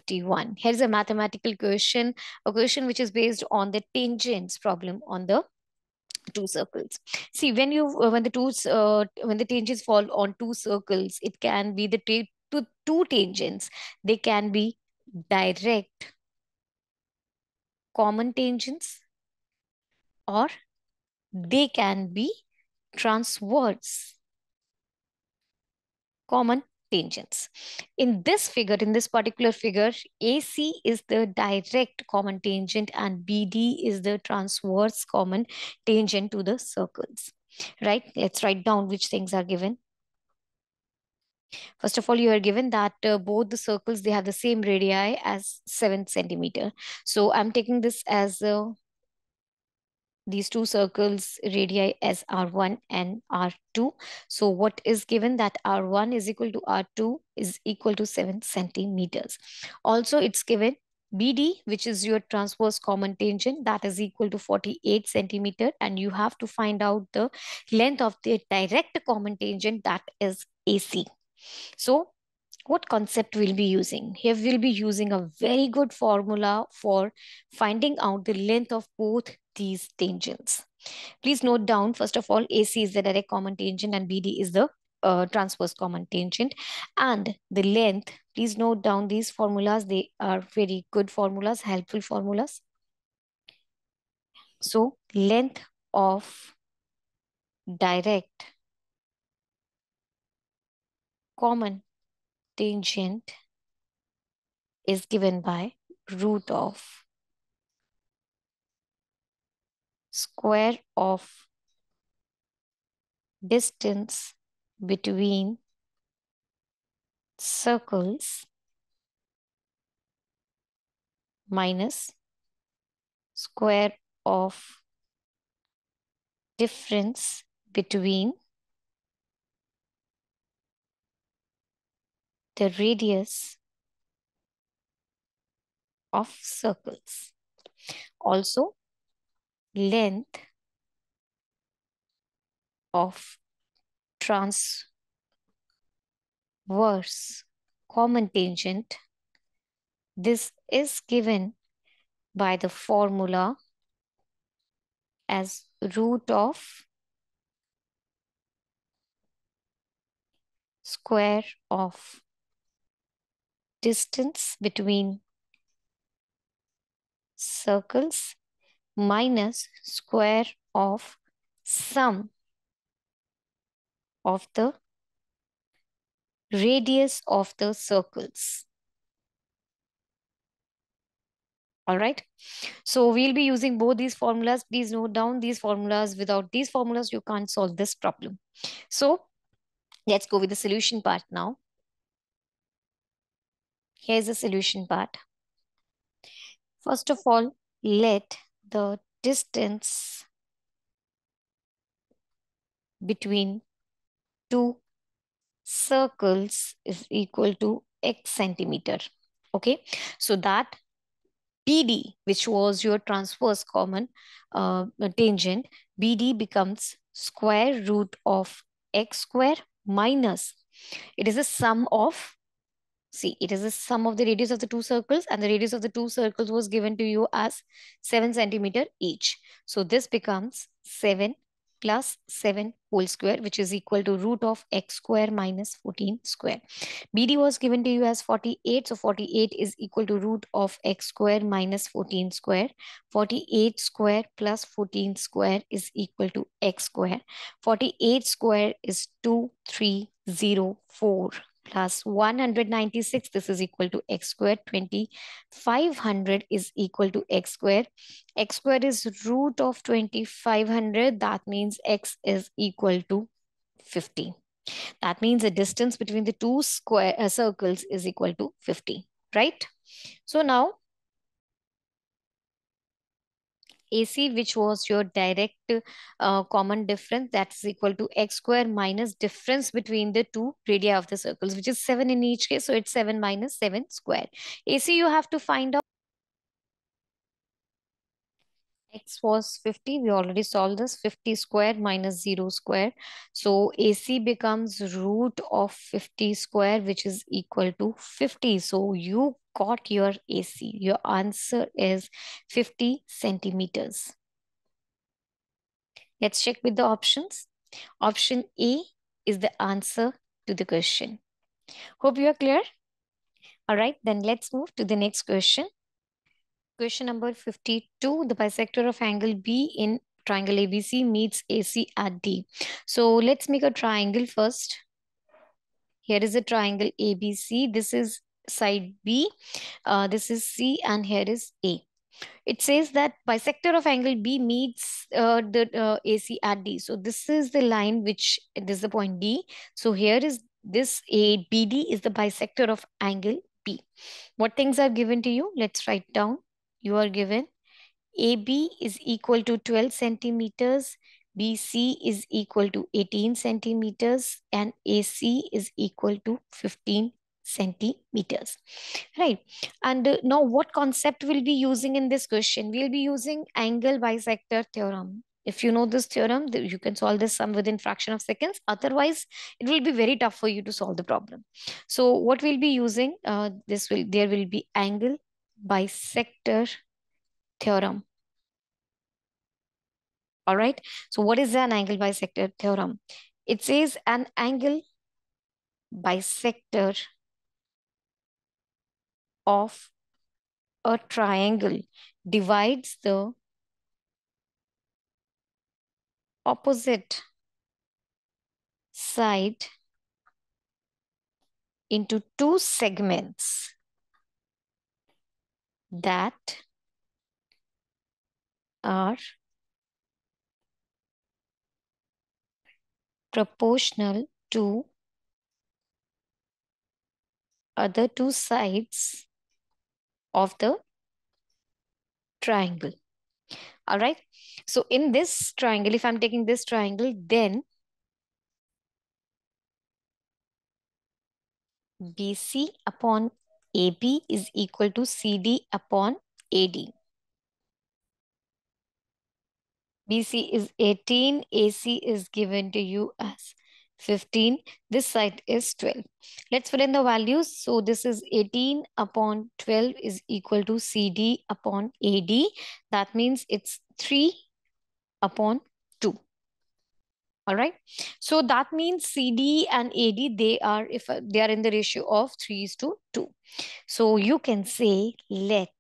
51. Here's a mathematical question, a question which is based on the tangents problem on the two circles. See, when the tangents fall on two circles, it can be the two tangents. They can be direct common tangents, or they can be transverse common tangents. In this particular figure, AC is the direct common tangent and BD is the transverse common tangent to the circles. Right? Let's write down which things are given. First of all, you are given that both the circles, they have the same radii as 7 centimeter. So I'm taking this as these two circles radii as R1 and R2. So what is given that R1 is equal to R2 is equal to 7 centimeters. Also, it's given BD, which is your transverse common tangent, that is equal to 48 centimeter. And you have to find out the length of the direct common tangent, that is AC. So what concept we'll be using? Here we'll be using a very good formula for finding out the length of both these tangents. Please note down, first of all, AC is the direct common tangent and BD is the transverse common tangent. And the length, please note down these formulas. They are very good formulas, helpful formulas. So length of direct common tangent is given by root of square of distance between circles minus square of difference between the radius of circles. Also, length of transverse common tangent. This is given by the formula as root of square of distance between circles minus square of sum of the radius of the circles. All right. So we'll be using both these formulas. Please note down these formulas. Without these formulas, you can't solve this problem. So let's go with the solution part now. Here's the solution part. First of all, let the distance between two circles is equal to x centimeter. Okay. So that BD, which was your transverse common tangent, BD becomes square root of x square minus, it is a sum of, see, it is a sum of the radius of the two circles, and the radius of the two circles was given to you as 7 centimeter each. So this becomes 7 plus 7 whole square, which is equal to root of x square minus 14 square. BD was given to you as 48. So 48 is equal to root of x square minus 14 square. 48 square plus 14 square is equal to x square. 48 square is 2304 plus 196. This is equal to x square. 2500 is equal to x square. X square is root of 2500. That means x is equal to 50. That means the distance between the two circles is equal to 50, right? So now AC, which was your direct common difference, that's equal to x square minus difference between the two radii of the circles, which is 7 in each case. So it's 7 minus 7 square. AC, you have to find out X was 50. We already solved this. 50 square minus 0 square. So AC becomes root of 50 square, which is equal to 50. So you got your AC. Your answer is 50 centimeters. Let's check with the options. Option A is the answer to the question. Hope you are clear. All right, then let's move to the next question. Question number 52. The bisector of angle B in triangle ABC meets AC at D. So let's make a triangle first. Here is a triangle ABC. This is side B. This is C, and here is A. It says that bisector of angle B meets the AC at D. So this is the line which, this is the point D. So here is this ABD is the bisector of angle B. What things are given to you? Let's write down. You are given AB is equal to 12 centimeters, BC is equal to 18 centimeters, and AC is equal to 15 centimeters. Right. And now what concept we'll be using in this question? We'll be using angle bisector theorem. If you know this theorem, you can solve this sum within fraction of seconds. Otherwise, it will be very tough for you to solve the problem. So what we'll be using, there will be angle bisector theorem. All right. So what is an angle bisector theorem? It says an angle bisector of a triangle divides the opposite side into two segments that are proportional to other two sides of the triangle. All right. So in this triangle, if I'm taking this triangle, then BC upon AB is equal to CD upon AD. BC is 18, AC is given to you as 15. This side is 12. Let's fill in the values. So this is 18 upon 12 is equal to CD upon AD. That means it's 3 upon 2. All right. So that means CD and AD, they are, if they are in the ratio of 3 is to 2. So you can say let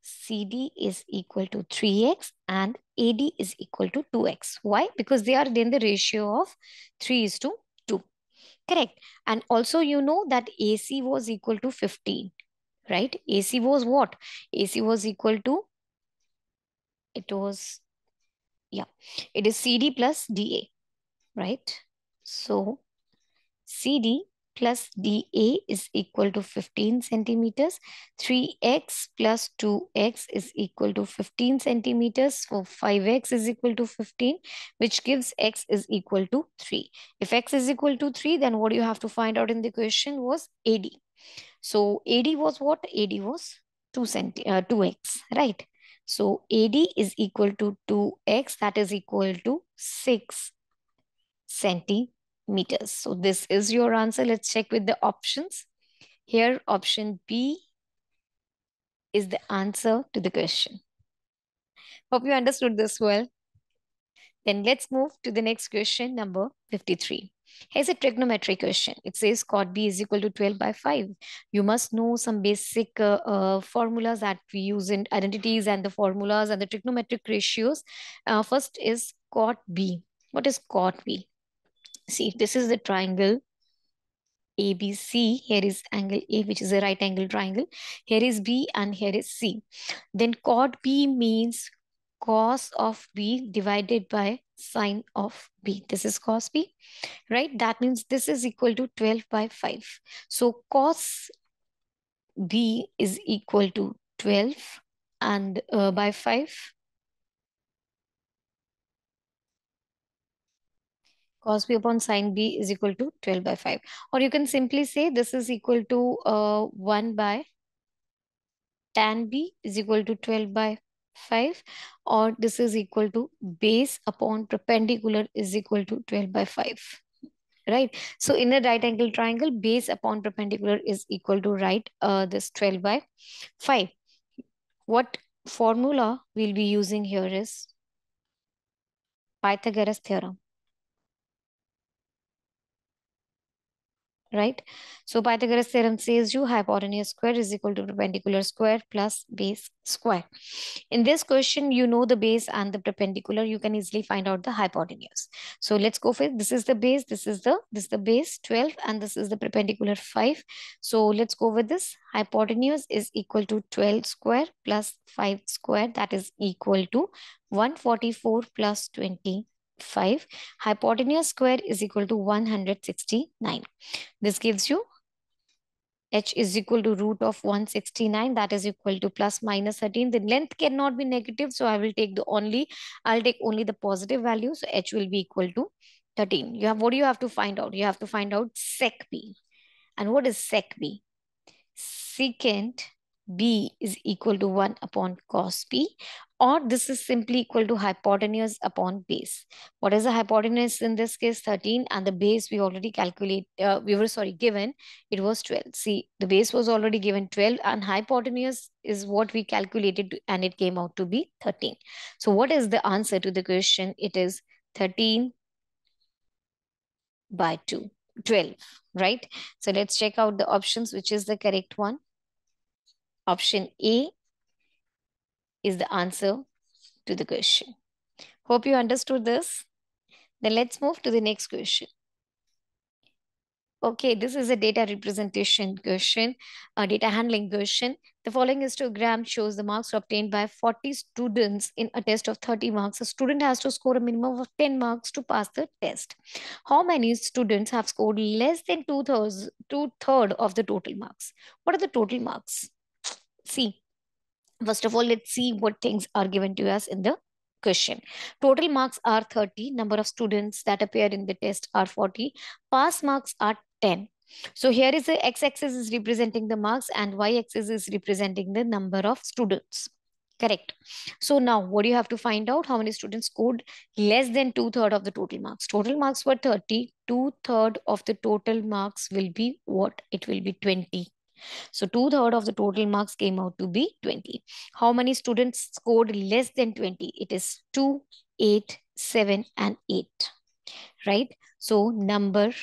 CD is equal to 3x and AD is equal to 2x. Why? Because they are in the ratio of 3 is to 2. Correct. And also you know that AC was equal to 15, right? AC was what? AC was equal to, it was, yeah, it is CD plus DA, right? So CD plus DA is equal to 15 centimeters. 3x plus 2x is equal to 15 centimeters. So 5x is equal to 15, which gives x is equal to 3. If x is equal to 3, then what you have to find out in the question was AD. So AD was what? AD was 2x, right? So AD is equal to 2x, that is equal to 6 centimeters. So this is your answer. Let's check with the options. Here, option B is the answer to the question. Hope you understood this well. Then let's move to the next question, number 53. Here's a trigonometry question. It says cot B is equal to 12 by 5. You must know some basic formulas that we use in identities and the formulas and the trigonometric ratios. First is cot B. What is cot B? See, this is the triangle ABC. Here is angle A, which is a right angle triangle. Here is B and here is C. Then cot B means cos of B divided by sine of B. This is cos B, right? That means this is equal to 12 by 5. So cos B is equal to 12 and by 5. Cos B upon sine B is equal to 12 by 5. Or you can simply say this is equal to 1 by tan B is equal to 12 by 5, or this is equal to base upon perpendicular is equal to 12 by 5, right? So in a right angle triangle, base upon perpendicular is equal to, right, this 12 by 5. What formula we'll be using here is Pythagoras theorem, right? So Pythagoras theorem says you hypotenuse square is equal to perpendicular square plus base square. In this question, you know the base and the perpendicular. You can easily find out the hypotenuse. So let's go for it. This is the base. This is the base 12, and this is the perpendicular 5. So let's go with this. Hypotenuse is equal to 12 square plus 5 square. That is equal to 144 plus 25. Hypotenuse square is equal to 169. This gives you h is equal to root of 169, that is equal to plus minus 13. The length cannot be negative, so I'll take only the positive value. So h will be equal to 13. What do you have to find out? You have to find out sec b. And what is sec b? Secant b is equal to 1 upon cos b, or this is simply equal to hypotenuse upon base. What is the hypotenuse in this case? 13, and the base we already given, it was 12. See, the base was already given 12, and hypotenuse is what we calculated, and it came out to be 13. So what is the answer to the question? It is 13 by 12, right? So let's check out the options, which is the correct one. Option A is the answer to the question. Hope you understood this. Then let's move to the next question. Okay, this is a data representation question, a data handling question. The following histogram shows the marks obtained by 40 students in a test of 30 marks. A student has to score a minimum of 10 marks to pass the test. How many students have scored less than two-third of the total marks? What are the total marks? See, first of all, let's see what things are given to us in the question. Total marks are 30. Number of students that appear in the test are 40. Pass marks are 10. So here is the x-axis is representing the marks and y-axis is representing the number of students. Correct. So now what do you have to find out? How many students scored less than two-third of the total marks? Total marks were 30. Two-third of the total marks will be what? It will be 20. So two-third of the total marks came out to be 20. How many students scored less than 20? It is 2, 8, 7, and 8, right? So number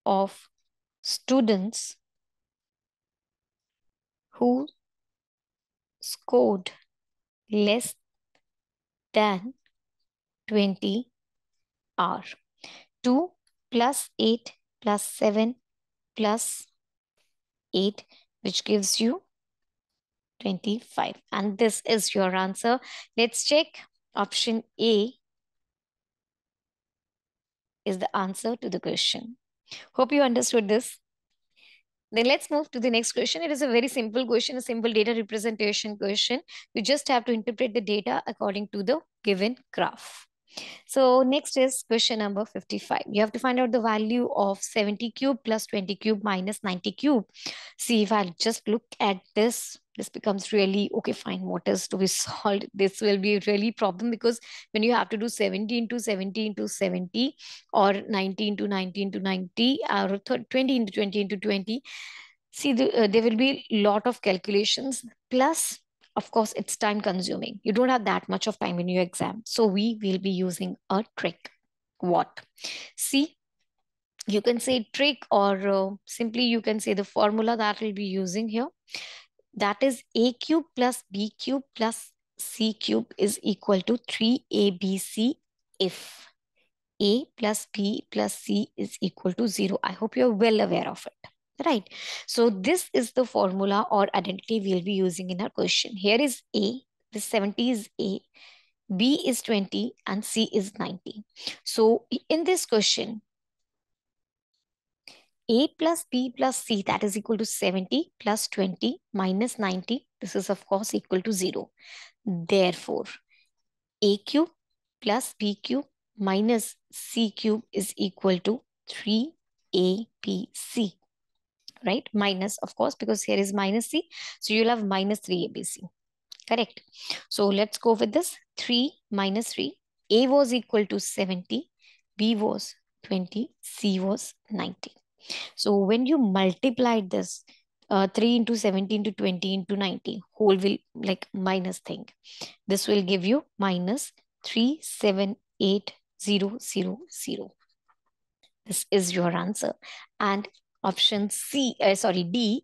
of students who scored less than 20 are 2 plus 8 plus 7 plus 8, which gives you 25. And this is your answer. Let's check. Option A is the answer to the question. Hope you understood this. Then let's move to the next question. It is a very simple question, a simple data representation question. You just have to interpret the data according to the given graph. So next is question number 55. You have to find out the value of 70 cube plus 20 cube minus 90 cube. See, if I just look at this becomes really, okay, fine, what is to be solved? This will be really problem, because when you have to do 70 into 70 into 70 or 90 into 90 into 90 or 20 into 20 into 20, see, there will be a lot of calculations. Plus, of course, it's time consuming. You don't have that much of time in your exam. So we will be using a trick. What? See, you can say trick, or simply you can say the formula that we'll be using here. That is a cube plus b cube plus c cube is equal to 3abc if a plus b plus c is equal to 0. I hope you're well aware of it. Right. So this is the formula or identity we'll be using in our question. Here is A, the 70 is A, B is 20, and C is 90. So in this question, A plus B plus C, that is equal to 70 plus 20 minus 90. This is of course equal to 0. Therefore, A cube plus B cube minus C cube is equal to 3ABC. Right? Minus, of course, because here is minus C. So you'll have minus 3ABC. Correct. So let's go with this. 3 minus 3. A was equal to 70. B was 20. C was 90. So when you multiplied this, 3 into 70 into 20 into 90, whole will like minus thing. This will give you minus 378,000. This is your answer. And option D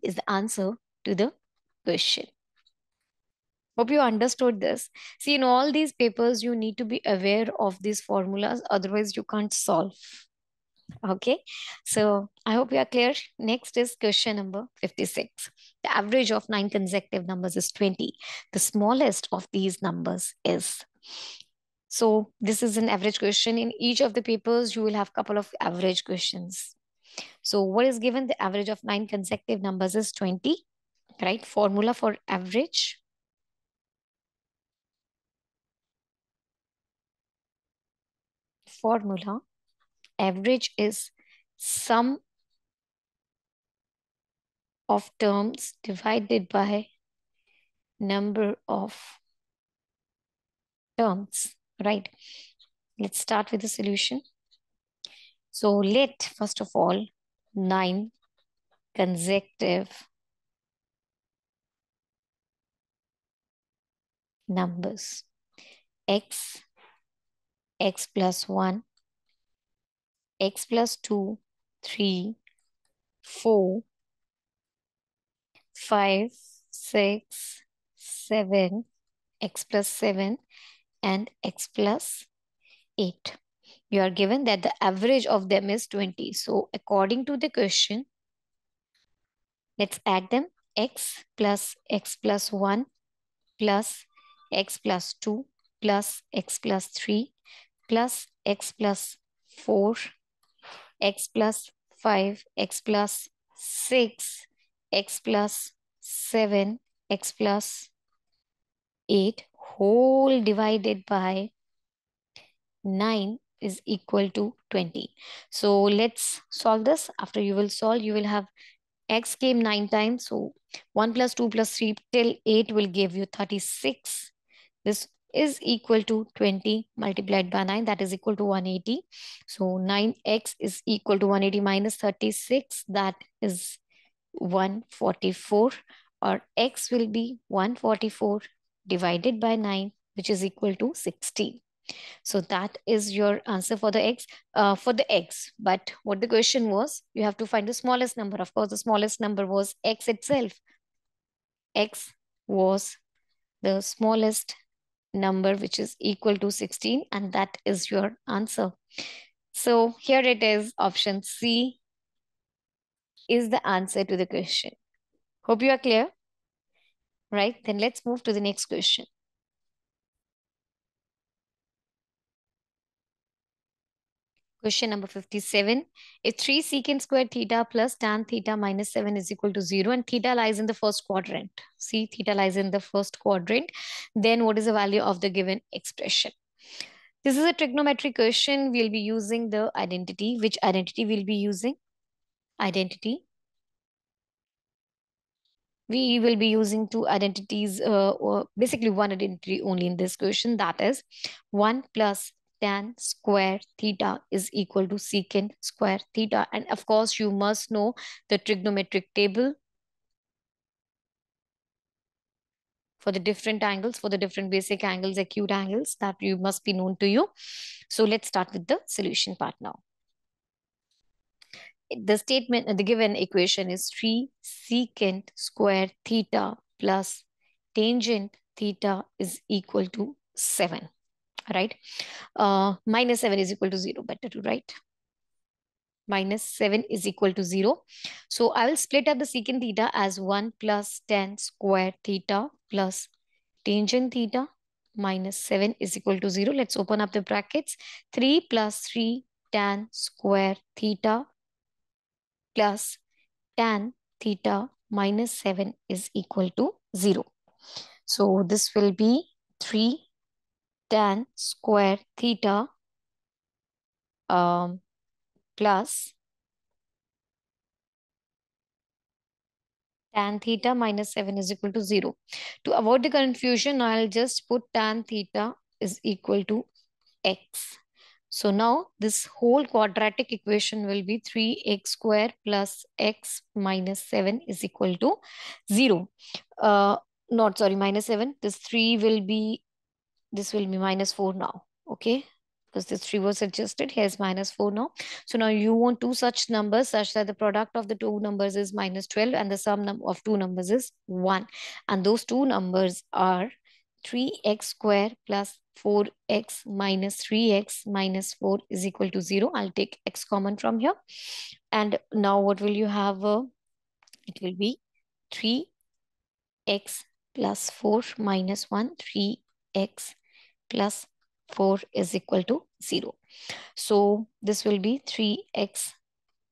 is the answer to the question. Hope you understood this. See, in all these papers, you need to be aware of these formulas, otherwise, you can't solve. Okay, so I hope you are clear. Next is question number 56. The average of 9 consecutive numbers is 20. The smallest of these numbers is. So, this is an average question. In each of the papers, you will have a couple of average questions. So, what is given? The average of 9 consecutive numbers is 20, right? Formula for average. Formula average is sum of terms divided by number of terms, right? Let's start with the solution. So let, first of all, 9 consecutive numbers, x, x plus 1, x plus 2, 3, 4, 5, 6, 7, x plus 7, and x plus 8. You are given that the average of them is 20. So according to the question, let's add them. X plus 1 plus x plus 2 plus x plus 3 plus x plus 4, x plus 5, x plus 6, x plus 7, x plus 8 whole divided by 9 is equal to 20. So let's solve this. After you will solve, you will have x came 9 times. So 1 plus 2 plus 3 till 8 will give you 36. This is equal to 20 multiplied by 9. That is equal to 180. So 9x is equal to 180 minus 36. That is 144. Or x will be 144 divided by 9, which is equal to 16. So that is your answer for the x. But what the question was, you have to find the smallest number. Of course, the smallest number was x itself. X was the smallest number, which is equal to 16, and that is your answer. So here it is. Option C is the answer to the question. Hope you are clear. Right? Then let's move to the next question. Question number 57. If 3 secant square theta plus tan theta minus 7 is equal to 0 and theta lies in the first quadrant. See, theta lies in the first quadrant. Then what is the value of the given expression? This is a trigonometric question. We'll be using the identity. Which identity we'll be using? Identity. We will be using two identities, or basically one identity only in this question. That is 1 plus tan square theta is equal to secant square theta. And of course, you must know the trigonometric table for the different angles, for the different basic angles, acute angles, that you must be known to you. So let's start with the solution part now. The statement, the given equation is 3 secant square theta plus tangent theta is equal to 7, right? Minus 7 is equal to 0, better to write. Minus 7 is equal to 0. So I will split up the secant theta as 1 plus tan square theta plus tangent theta minus 7 is equal to 0. Let's open up the brackets. 3 plus 3 tan square theta plus tan theta minus 7 is equal to 0. So this will be 3 tan square theta plus tan theta minus 7 is equal to 0. To avoid the confusion, I'll just put tan theta is equal to x. So now this whole quadratic equation will be 3x square plus x minus 7 is equal to 0. Not sorry, minus 7. This will be minus 4 now. Okay. Because this 3 was adjusted. Here's minus 4 now. So now you want two such numbers such that the product of the two numbers is minus 12 and the sum of two numbers is 1. And those two numbers are 3x square plus 4x minus 3x minus 4 is equal to 0. I'll take x common from here. And now what will you have? It will be 3x plus 4 minus 1, 3x plus 4 is equal to 0. So this will be 3x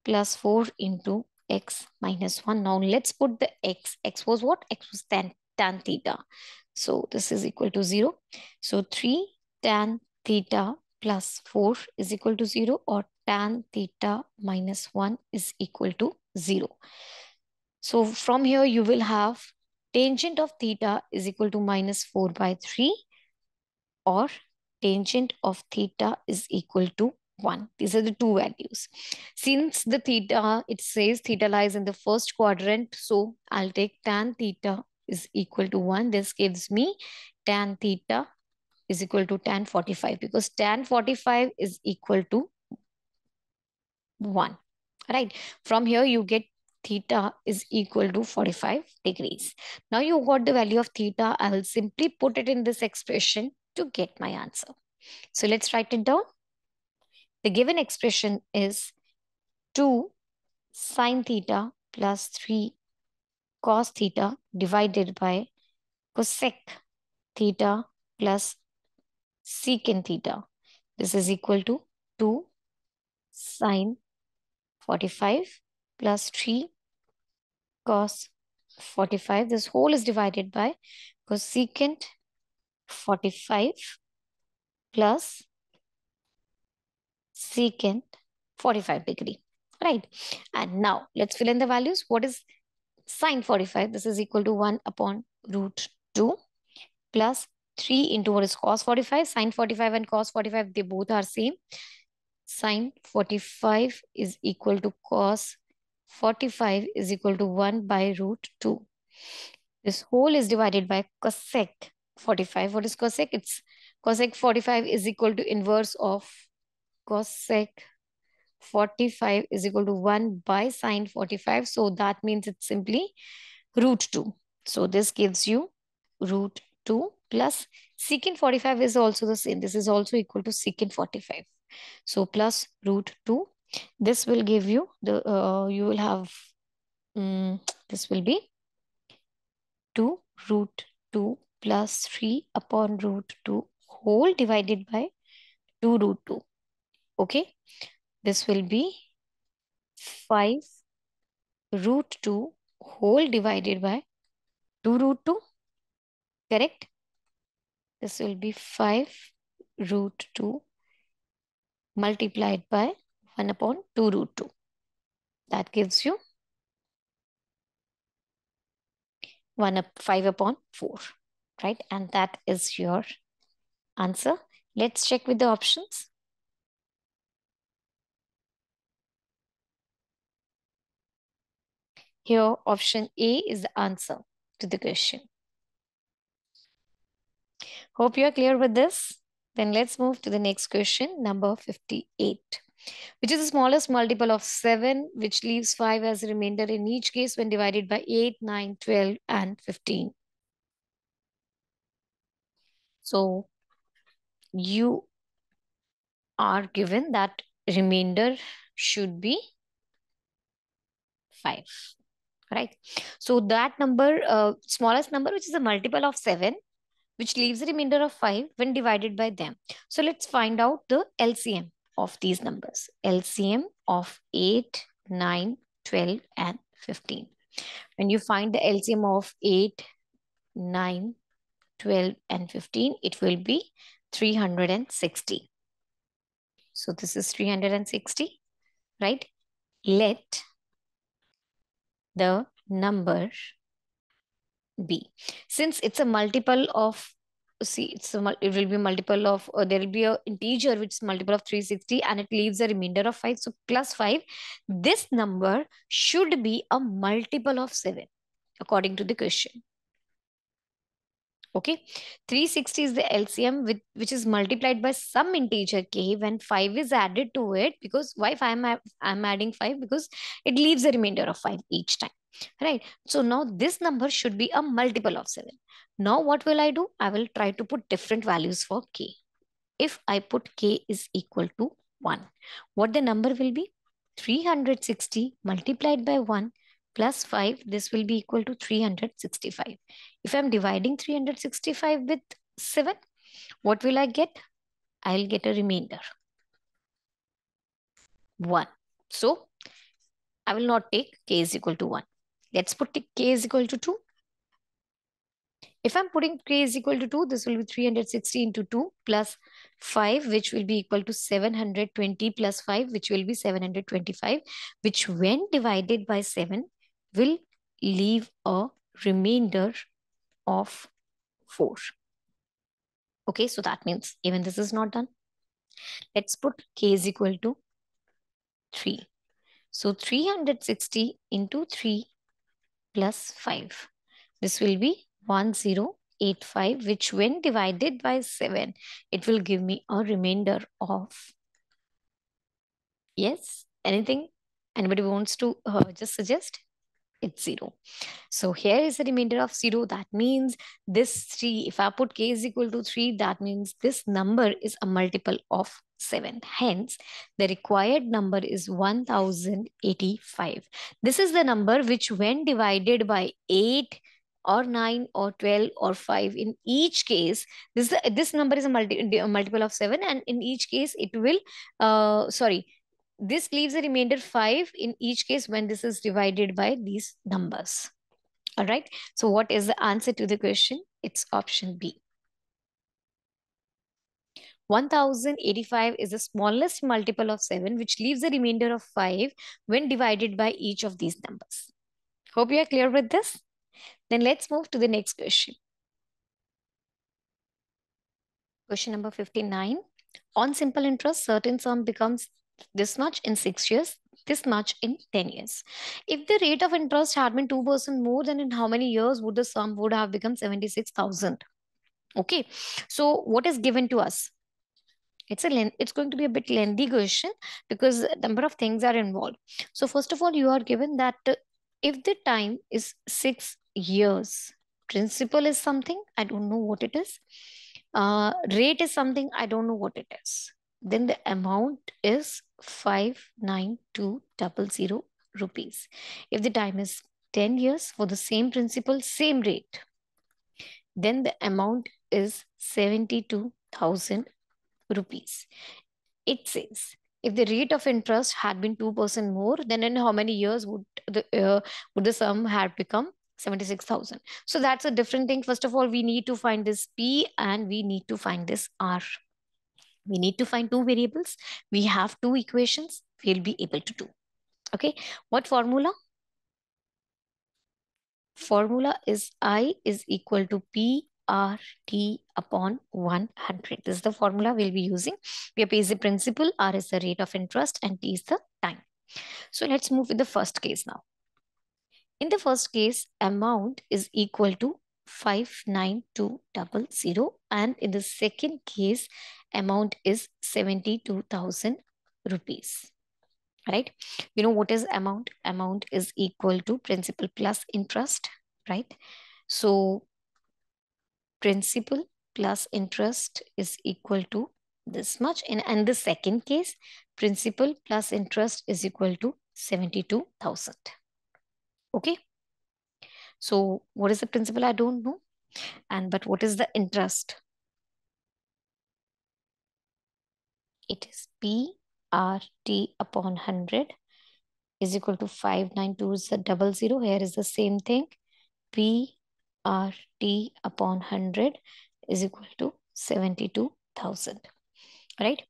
plus 4 into x minus 1. Now let's put the x. X was what? X was tan theta. So this is equal to 0. So 3 tan theta plus 4 is equal to 0, or tan theta minus 1 is equal to 0. So from here you will have tangent of theta is equal to minus 4 by 3, or tangent of theta is equal to 1. These are the two values. Since the theta, it says theta lies in the first quadrant, so I'll take tan theta is equal to 1. This gives me tan theta is equal to tan 45, because tan 45 is equal to 1. Right? From here you get theta is equal to 45 degrees. Now you got the value of theta. I will simply put it in this expression to get my answer. So let's write it down. The given expression is 2 sine theta plus 3 cos theta divided by cosec theta plus secant theta. This is equal to 2 sine 45 plus 3 cos 45. This whole is divided by cosecant 45 plus secant 45 degree. Right. And now let's fill in the values. What is sine 45? This is equal to 1 upon root 2 plus 3 into what is cos 45. Sine 45 and cos 45, they both are same. Sine 45 is equal to cos 45 is equal to 1 by root 2. This whole is divided by cosec 45. What is cosec? It's cosec 45 is equal to inverse of cosec 45 is equal to 1 by sine 45. So that means it's simply root 2. So this gives you root 2 plus secant 45 is also the same. This is also equal to secant 45. So plus root 2. This will give you the, you will have, this will be 2 root 2 plus 3 upon root 2 whole divided by 2 root 2. Okay. This will be 5 root 2 whole divided by 2 root 2. Correct? This will be 5 root 2 multiplied by 1 upon 2 root 2. That gives you 5 upon 4. Right? And that is your answer. Let's check with the options. Here, option A is the answer to the question. Hope you are clear with this. Then let's move to the next question, number 58. Which is the smallest multiple of 7, which leaves 5 as a remainder in each case when divided by 8, 9, 12, and 15. So you are given that remainder should be 5. Right? So that number, smallest number, which is a multiple of 7, which leaves a remainder of 5 when divided by them. So let's find out the LCM of these numbers. LCM of 8, 9, 12, and 15. When you find the LCM of 8, 9, 12, and 15, it will be 360. So this is 360, right? Let the number B. Since it's a multiple of, see, it will be multiple of, there will be a integer which is multiple of 360 and it leaves a remainder of 5. So plus 5, this number should be a multiple of 7 according to the question. Okay, 360 is the LCM which is multiplied by some integer k when 5 is added to it. Because why I'm adding 5? Because it leaves a remainder of 5 each time, right? So now this number should be a multiple of 7. Now what will I do? I will try to put different values for k. If I put k is equal to 1, what the number will be? 360 multiplied by 1 plus 5, this will be equal to 365. If I'm dividing 365 with 7, what will I get? I'll get a remainder 1. So I will not take k is equal to 1. Let's put k is equal to 2. If I'm putting k is equal to 2, this will be 360 into 2 plus 5, which will be equal to 720 plus 5, which will be 725, which when divided by 7 will leave a remainder of 4. Okay, so that means even this is not done. Let's put k is equal to 3. So 360 into 3 plus 5. This will be 1085, which when divided by 7, it will give me a remainder of, yes, anything? Anybody wants to just suggest? It's 0. So here is the remainder of 0. That means this 3, if I put k is equal to 3, that means this number is a multiple of 7. Hence, the required number is 1085. This is the number which when divided by 8 or 9 or 12 or 5, in each case, this number is a multiple of 7, and in each case it will, sorry, this leaves a remainder 5 in each case when this is divided by these numbers. All right. So what is the answer to the question? It's option B. 1085 is the smallest multiple of 7, which leaves a remainder of 5 when divided by each of these numbers. Hope you are clear with this. Then let's move to the next question. Question number 59. On simple interest, certain sum becomes this much in 6 years, this much in 10 years. If the rate of interest had been 2% more, then in how many years would the sum would have become 76,000? Okay. So what is given to us? It's going to be a bit lengthy question because a number of things are involved. So first of all, you are given that if the time is 6 years, principal is something, I don't know what it is. Rate is something, I don't know what it is. Then the amount is 59200 rupees. If the time is 10 years for the same principal, same rate, then the amount is 72,000 rupees. It says if the rate of interest had been 2% more, then in how many years would the sum have become 76,000? So that's a different thing. First of all, we need to find this P and we need to find this R. We need to find two variables. We have two equations. We'll be able to do. Okay. What formula? Formula is I is equal to P R T upon 100. This is the formula we'll be using. P is the principal, R is the rate of interest, and T is the time. So let's move with the first case now. In the first case, amount is equal to 59200, and in the second case, amount is 72,000 rupees. Right? You know what is amount? Amount is equal to principal plus interest, right? So principal plus interest is equal to this much. And the second case, principal plus interest is equal to 72,000. Okay. So what is the principal? I don't know. But what is the interest? It is PRT upon 100 is equal to 59200. Here is the same thing. PRT upon 100 is equal to 72,000. Right?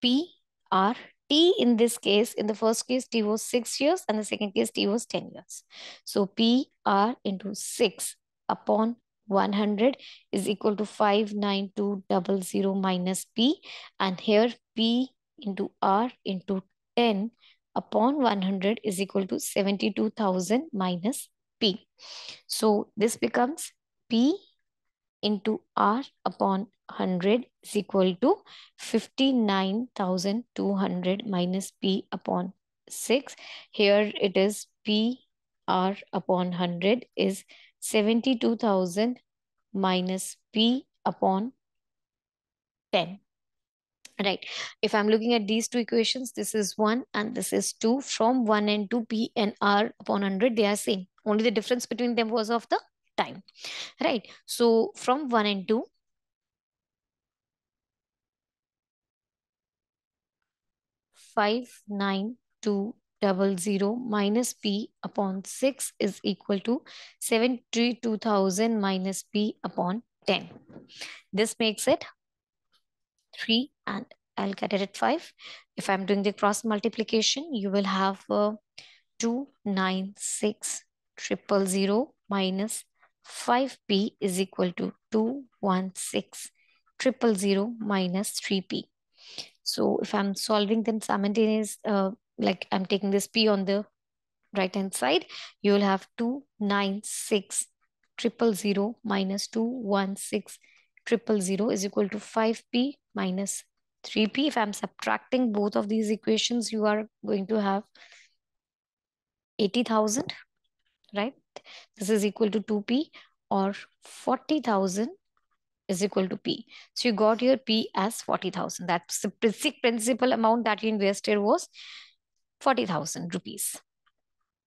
PRT T in this case, in the first case, T was 6 years and the second case, T was 10 years. So PR into 6 upon 100 is equal to 59200 minus P. And here P into R into 10 upon 100 is equal to 72,000 minus P. So this becomes P into R upon 100 is equal to 59,200 minus P upon 6. Here it is P R upon 100 is 72,000 minus P upon 10. Right. If I'm looking at these two equations, this is 1 and this is 2. From 1 and 2, P and R upon 100, they are same. Only the difference between them was of the time. Right. So from 1 and 2, 59200 minus P upon 6 is equal to 72,000 minus P upon 10. This makes it 3 and I'll get it at 5. If I'm doing the cross multiplication, you will have 296,000 minus 5P is equal to 216,000 minus 3P. So if I'm solving them simultaneous, like I'm taking this P on the right hand side, you will have 296,000 minus 216,000 is equal to 5P minus 3P. If I'm subtracting both of these equations, you are going to have 80,000, right? This is equal to 2P, or 40,000 is equal to P. So you got your P as 40,000. That's the basic principal amount that you invested was 40,000 rupees,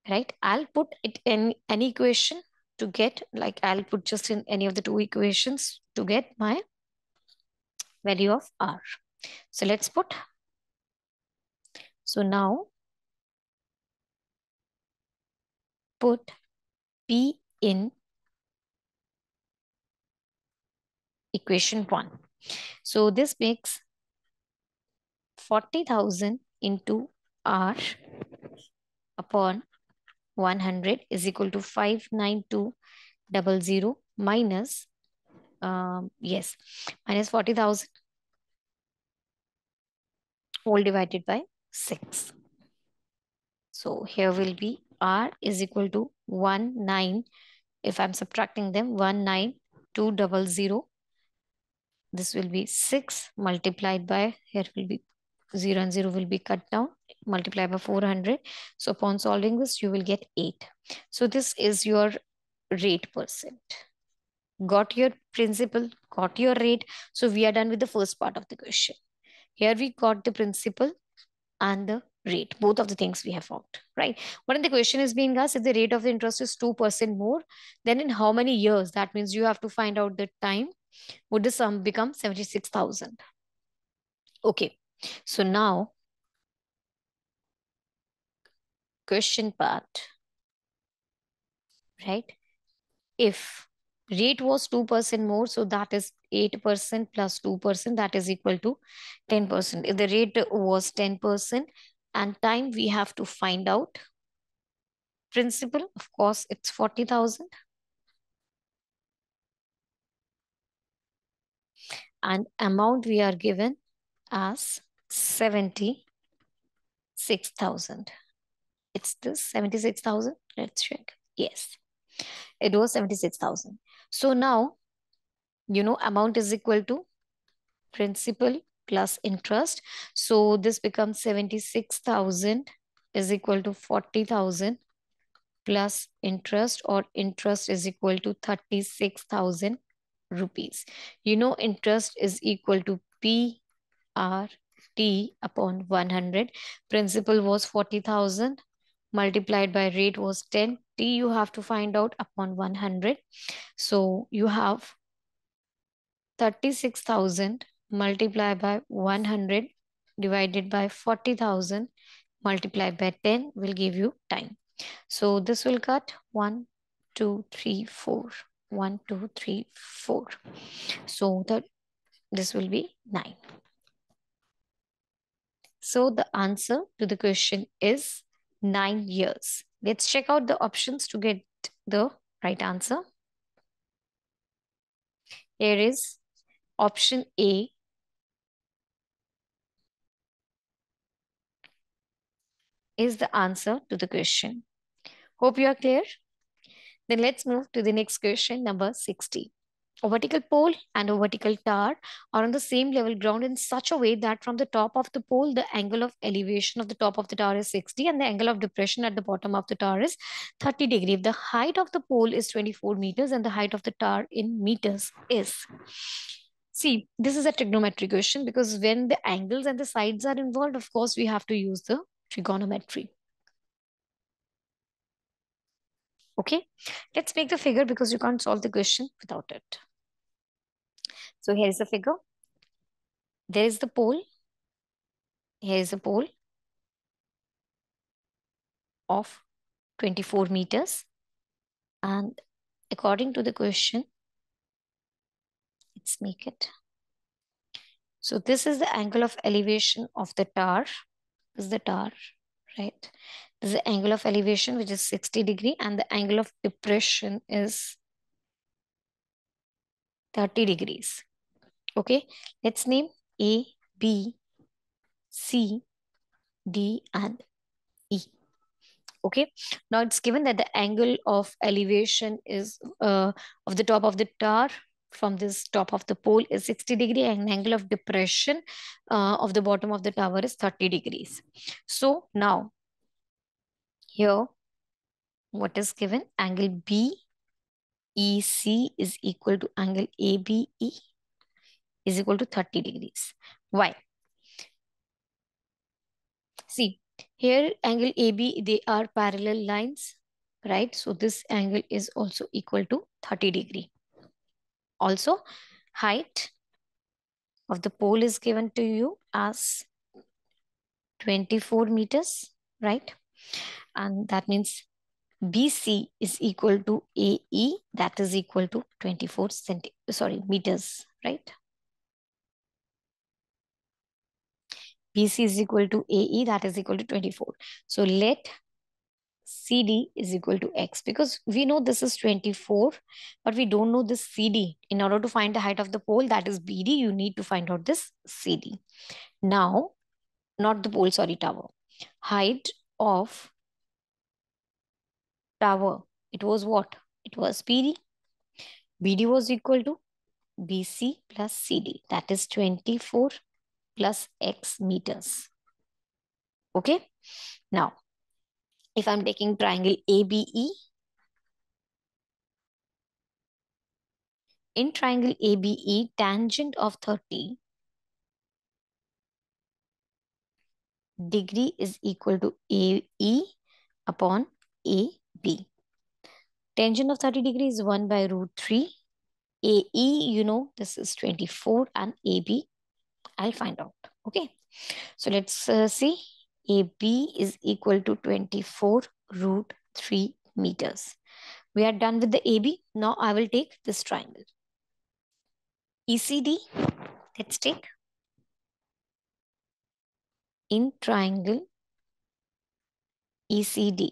right? I'll put it in any equation to get, like I'll put just in any of the two equations to get my value of R. So let's put, so now put P in equation 1. So this makes 40,000 into R upon 100 is equal to 59200 minus, yes, minus 40,000 whole divided by 6. So here will be R is equal to 19. If I'm subtracting them, 19200. This will be 6 multiplied by, here will be 0 and 0 will be cut down, multiply by 400. So upon solving this, you will get 8. So this is your rate percent. Got your principal, got your rate. So we are done with the first part of the question. Here we got the principal and the rate, both of the things we have found, right? But in the question is being asked, if the rate of the interest is 2% more, then in how many years? That means you have to find out the time. Would the sum become 76,000? Okay. So now, question part, right? If rate was 2% more, so that is 8% plus 2%, that is equal to 10%. If the rate was 10% and time, we have to find out principal, of course, it's 40,000. And amount we are given as 76,000. It's this 76,000. Let's check. Yes, it was 76,000. So now, amount is equal to principal plus interest. So this becomes 76,000 is equal to 40,000 plus interest, or interest is equal to 36,000 rupees. Interest is equal to PRT upon 100. Principal was 40,000 multiplied by rate was 10. T you have to find out upon 100. So you have 36,000 multiplied by 100 divided by 40,000 multiplied by 10 will give you time. So this will cut 1, 2, 3, 4. 1, 2, 3, 4. So this will be 9. So the answer to the question is 9 years. Let's check out the options to get the right answer. Here is option A is the answer to the question. Hope you are clear. Then let's move to the next question, number 60. A vertical pole and a vertical tower are on the same level ground in such a way that from the top of the pole, the angle of elevation of the top of the tower is 60 and the angle of depression at the bottom of the tower is 30 degree. If the height of the pole is 24 meters and the height of the tower in meters is. See, this is a trigonometry question because when the angles and the sides are involved, of course, we have to use the trigonometry. Okay, let's make the figure because you can't solve the question without it. So here is the figure. There is the pole. Here is a pole of 24 meters. And according to the question, let's make it. So this is the angle of elevation of the tower. This is the tower, right? This is the angle of elevation, which is 60 degree, and the angle of depression is 30 degrees. Okay, let's name A, B, C, D, and E. Okay, now it's given that the angle of elevation is of the top of the tower from this top of the pole is 60 degree and angle of depression of the bottom of the tower is 30 degrees. So now here what is given, angle BEC is equal to angle ABE is equal to 30 degrees. Why? See, here angle AB, they are parallel lines, right? So this angle is also equal to 30 degree. Also, height of the pole is given to you as 24 meters, right? And that means BC is equal to AE, that is equal to 24 meters, right? BC is equal to AE, that is equal to 24. So let CD is equal to X because we know this is 24, but we don't know this CD. In order to find the height of the pole, that is BD, you need to find out this CD. Now, not the pole, sorry, tower. Height of tower, it was what? It was BD. BD was equal to BC plus CD. That is 24 plus X meters. Okay. Now, if I'm taking triangle ABE, in triangle ABE, tangent of 30 degree is equal to AE upon AB. Tangent of 30 degree is 1 by root 3. AE, you know, this is 24 and AB, I'll find out. Okay. So let's see. AB is equal to 24 root 3 meters. We are done with the AB. Now I will take this triangle. ECD, let's take. In triangle ECD,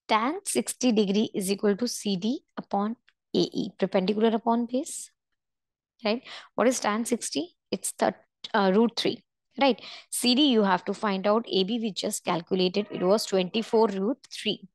tan 60 degree is equal to CD upon AE, perpendicular upon base, right? What is tan 60? It's the root 3, right? CD, you have to find out. AB, we just calculated. It was 24 root 3.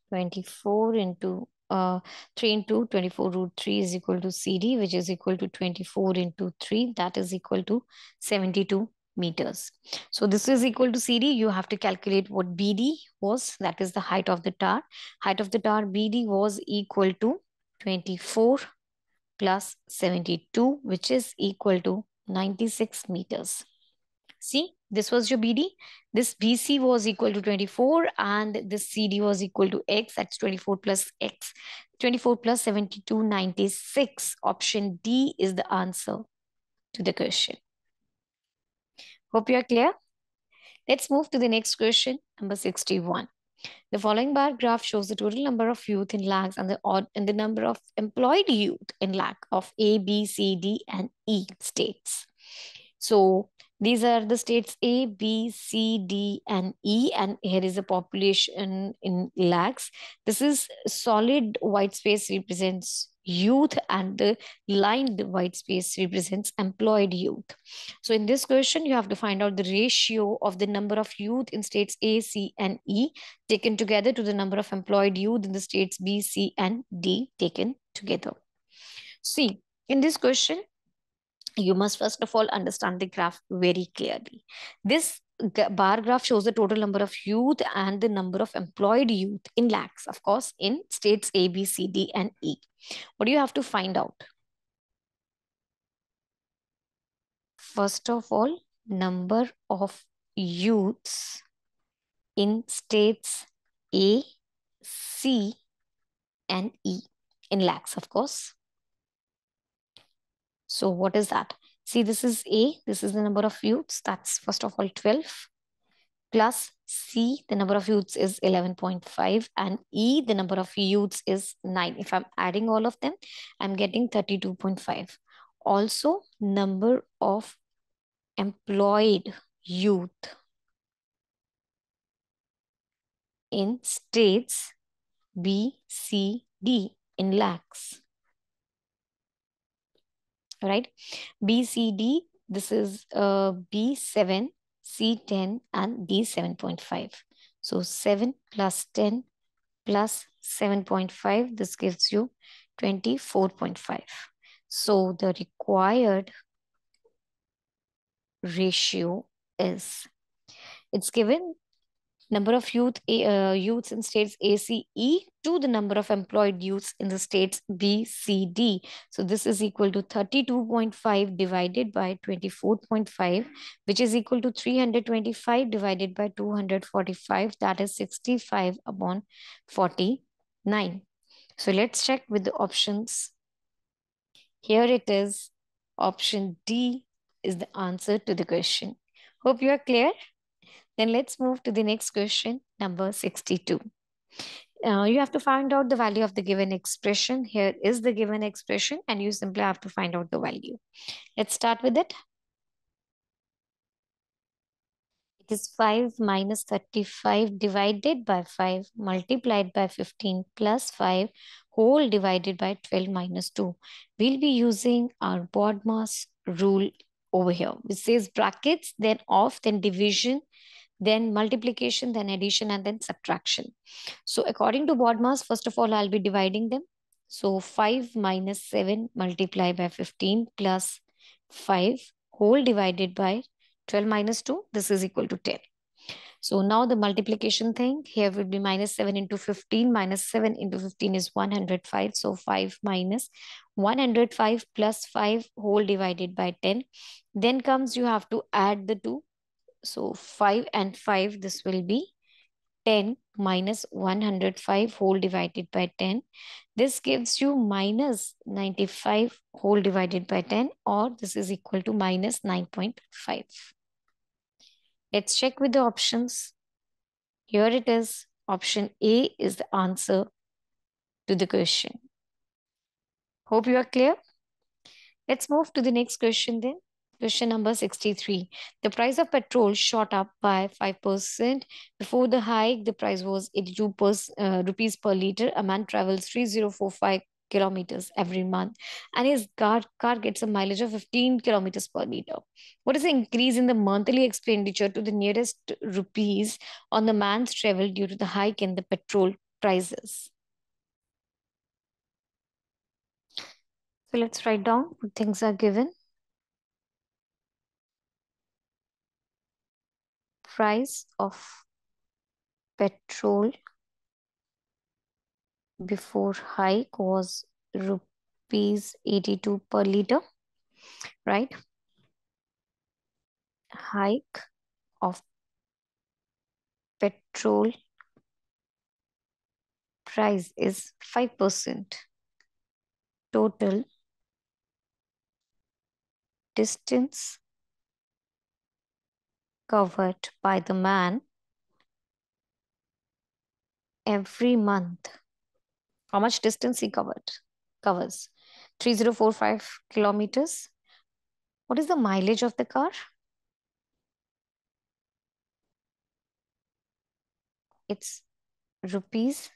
24 into 3 into 24 root 3 is equal to CD, which is equal to 24 into 3. That is equal to 72 meters. So this is equal to CD. You have to calculate what BD was. That is the height of the tower. Height of the tower BD was equal to 24 plus 72, which is equal to 96 meters. See, this was your BD. This BC was equal to 24 and this CD was equal to X. That's 24 plus X. 24 plus 72, 96. Option D is the answer to the question. Hope you are clear. Let's move to the next question, number 61. The following bar graph shows the total number of youth in lakhs and the number of employed youth in lakh of A, B, C, D, and E states. So these are the states A, B, C, D, and E, and here is the population in lakhs. This is solid white space represents youth, and the lined white space represents employed youth. So in this question, you have to find out the ratio of the number of youth in states A, C, and E taken together to the number of employed youth in the states B, C, and D taken together. See, in this question, you must first of all understand the graph very clearly. This bar graph shows the total number of youth and the number of employed youth in lakhs, of course, in states A, B, C, D, and E. What do you have to find out? First of all, number of youths in states A, C, and E in lakhs, of course. So what is that? See, this is A, this is the number of youths. That's first of all 12. Plus C, the number of youths is 11.5, and E, the number of youths is 9. If I'm adding all of them, I'm getting 32.5. Also, number of employed youth in states B, C, D in lakhs, right? B, C, D, this is B7, C10, and D 7.5. So 7 plus 10 plus 7.5, this gives you 24.5. So the required ratio is, it's given number of youths in states ACE to the number of employed youths in the states BCD. So this is equal to 32.5 divided by 24.5, which is equal to 325 divided by 245. That is 65 upon 49. So let's check with the options. Here it is. Option D is the answer to the question. Hope you are clear. Then let's move to the next question, number 62. You have to find out the value of the given expression. Here is the given expression, and you simply have to find out the value. Let's start with it. It is 5 minus 35 divided by 5 multiplied by 15 plus 5 whole divided by 12 minus 2. We'll be using our BODMAS rule over here, which says brackets, then off, then division, then multiplication, then addition, and then subtraction. So according to BODMAS, first of all, I'll be dividing them. So 5 minus 7 multiplied by 15 plus 5 whole divided by 12 minus 2. This is equal to 10. So now the multiplication thing here will be minus 7 into 15. Minus 7 into 15 is 105. So 5 minus 105 plus 5 whole divided by 10. Then comes you have to add the two. So 5 and 5, this will be 10 minus 105 whole divided by 10. This gives you minus 95 whole divided by 10, or this is equal to minus 9.5. Let's check with the options. Here it is. Option A is the answer to the question. Hope you are clear. Let's move to the next question then. Question number 63. The price of petrol shot up by 5%. Before the hike, the price was 82 rupees per liter. A man travels 3045 kilometers every month, and his car gets a mileage of 15 kilometers per liter. What is the increase in the monthly expenditure to the nearest rupees on the man's travel due to the hike in the petrol prices? So let's write down what things are given. Price of petrol before hike was rupees 82 per liter, right? Hike of petrol price is 5%. Total distance covered by the man every month. How much distance he covers? 3045 kilometers. What is the mileage of the car? It's rupees,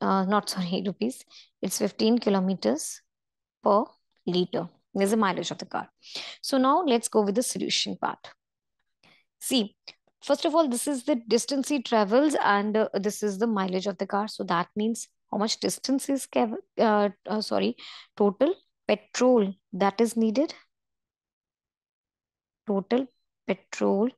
not sorry, rupees. It's 15 kilometers per liter. There's the mileage of the car. So now let's go with the solution part. See, first of all, this is the distance he travels and this is the mileage of the car. So that means how much distance is, total petrol that is needed. Total petrol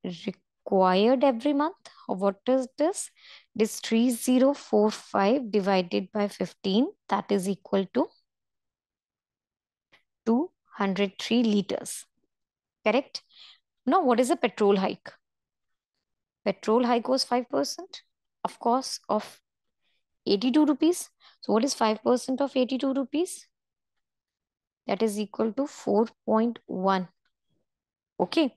required every month. What is this? This 3045 divided by 15, that is equal to 203 liters. Correct? Now, what is a petrol hike? Petrol hike was 5%, of course, of 82 rupees. So, what is 5% of 82 rupees? That is equal to 4.1. Okay,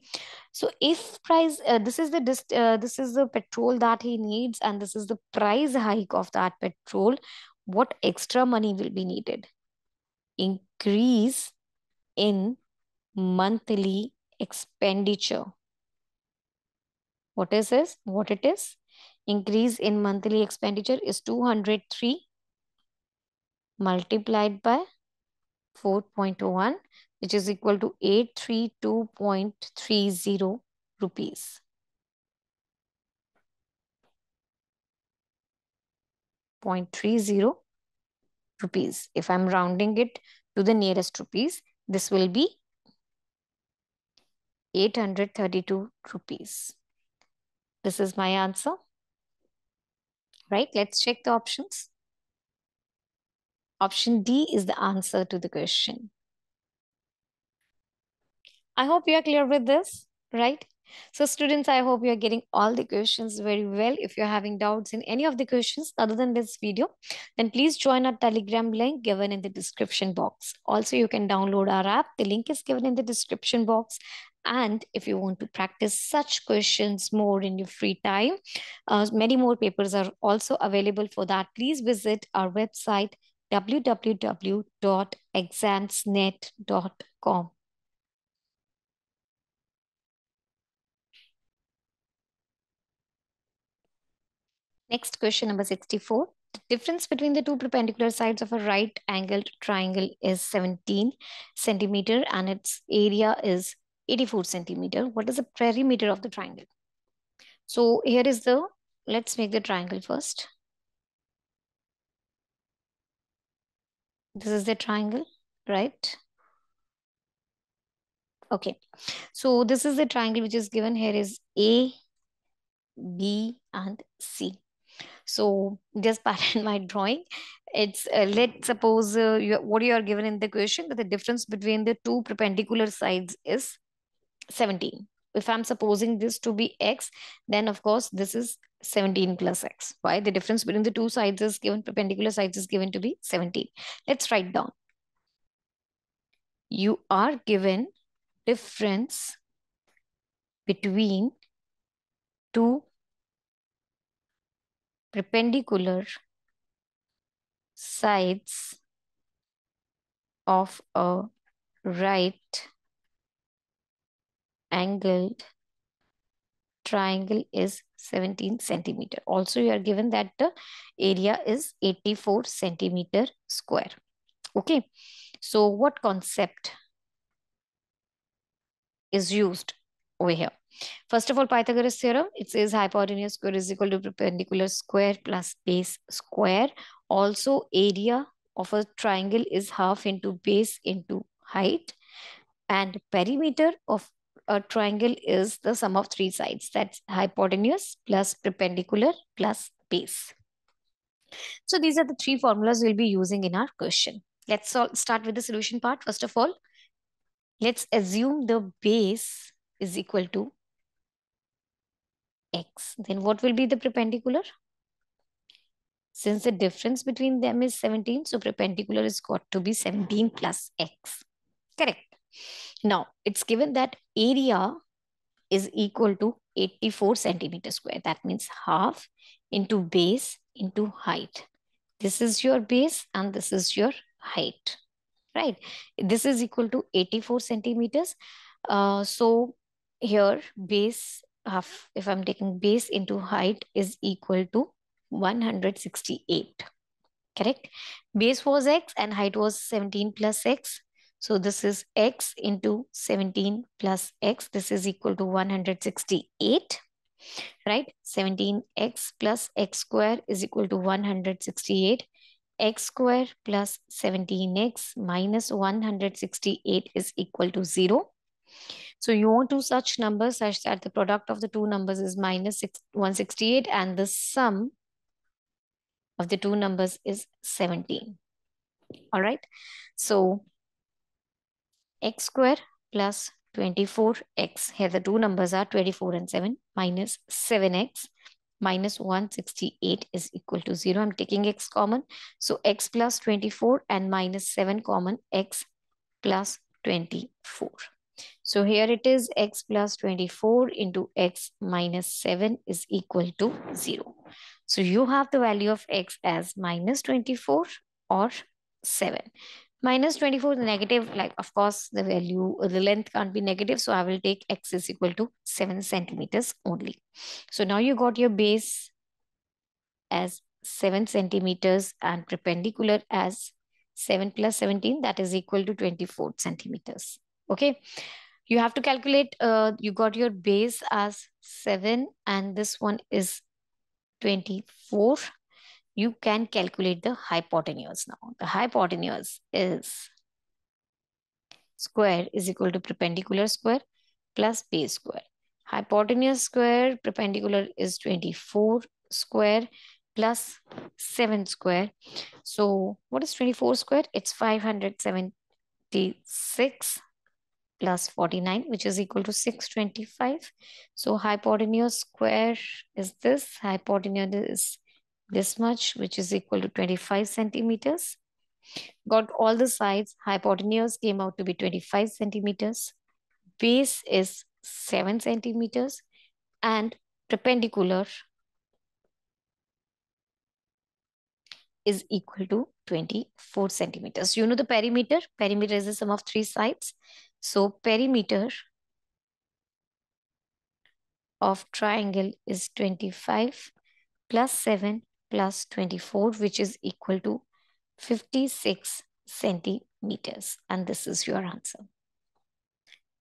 so if price, this is the petrol that he needs, and this is the price hike of that petrol. What extra money will be needed? Increase in monthly expenditure. What is this? What it is? Increase in monthly expenditure is 203 multiplied by 4.1, which is equal to 832.30 rupees. 0.30 rupees. If I'm rounding it to the nearest rupees, this will be 832 rupees. This is my answer. Right? Let's check the options. Option D is the answer to the question. I hope you are clear with this, right? So students, I hope you are getting all the questions very well. If you're having doubts in any of the questions other than this video, then please join our Telegram link given in the description box. Also, you can download our app. The link is given in the description box. And if you want to practice such questions more in your free time, many more papers are also available for that. Please visit our website www.examsnet.com. Next question number 64. The difference between the two perpendicular sides of a right angled triangle is 17 centimeter and its area is 84 centimeter. What is the perimeter of the triangle? So here is let's make the triangle first. This is the triangle, right? Okay. So this is the triangle which is given here is A, B and C. So just pardon my drawing. It's let's suppose what you are given in the question that the difference between the two perpendicular sides is 17. If I'm supposing this to be x, then of course this is 17 plus x. Why? The difference between the two sides is given, perpendicular sides is given to be 17. Let's write down. You are given difference between two perpendicular sides of a right angled triangle is 17 centimeter. Also, you are given that the area is 84 centimeter square. Okay. So what concept is used over here? First of all, Pythagoras theorem, it says hypotenuse square is equal to perpendicular square plus base square. Also, area of a triangle is half into base into height. And perimeter of a triangle is the sum of three sides. That's hypotenuse plus perpendicular plus base. So these are the three formulas we'll be using in our question. Let's start with the solution part. First of all, let's assume the base is equal to x. Then what will be the perpendicular? Since the difference between them is 17, so perpendicular is got to be 17 plus x. Correct. Now, it's given that area is equal to 84 centimeter square. That means half into base into height. This is your base and this is your height, right? This is equal to 84 centimeters. So here base half, if I'm taking base into height, is equal to 168, correct? Base was x and height was 17 plus x. So this is x into 17 plus x. This is equal to 168, right? 17x plus x square is equal to 168. X square plus 17x minus 168 is equal to 0. So you want two such numbers such that the product of the two numbers is minus 168 and the sum of the two numbers is 17. All right. So x square plus 24x. Here the two numbers are 24 and 7 minus 7x minus 168 is equal to 0. I'm taking x common. So x plus 24 and minus 7 common, x plus 24. So here it is x plus 24 into x minus 7 is equal to 0. So you have the value of x as minus 24 or 7. Minus 24 is negative, like of course the value, the length can't be negative. So I will take x is equal to 7 centimeters only. So now you got your base as 7 centimeters and perpendicular as 7 plus 17, that is equal to 24 centimeters. Okay. You have to calculate, you got your base as 7 and this one is 24. You can calculate the hypotenuse now. The hypotenuse is square is equal to perpendicular square plus base square. Hypotenuse square perpendicular is 24 square plus 7 square. So what is 24 square? It's 576 plus 49, which is equal to 625. So hypotenuse square is this. Hypotenuse is this much, which is equal to 25 centimeters. Got all the sides. Hypotenuse came out to be 25 centimeters. Base is 7 centimeters. And perpendicular is equal to 24 centimeters. You know the perimeter? Perimeter is the sum of three sides. So perimeter of triangle is 25 plus 7 plus 24, which is equal to 56 centimeters. And this is your answer.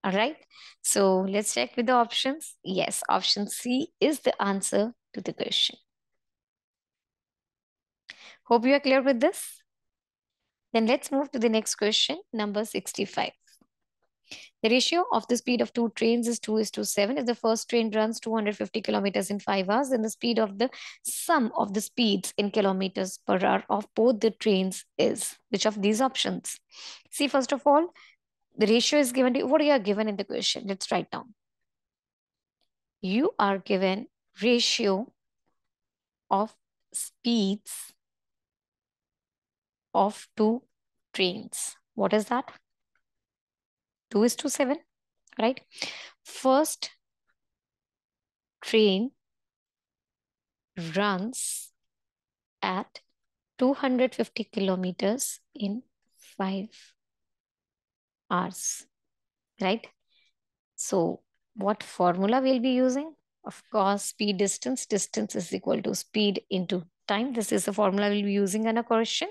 All right. So let's check with the options. Yes, option C is the answer to the question. Hope you are clear with this. Then let's move to the next question, number 65. The ratio of the speed of two trains is 2:7. If the first train runs 250 kilometers in 5 hours, then the speed of the sum of the speeds in kilometers per hour of both the trains is which of these options? See, first of all, the ratio is given to you. What you are given in the question? Let's write down. You are given ratio of speeds of two trains. What is that? 2:7, right? First train runs at 250 kilometers in 5 hours, right? So what formula we'll be using? Of course, speed distance. Distance is equal to speed into time. This is the formula we'll be using in a question.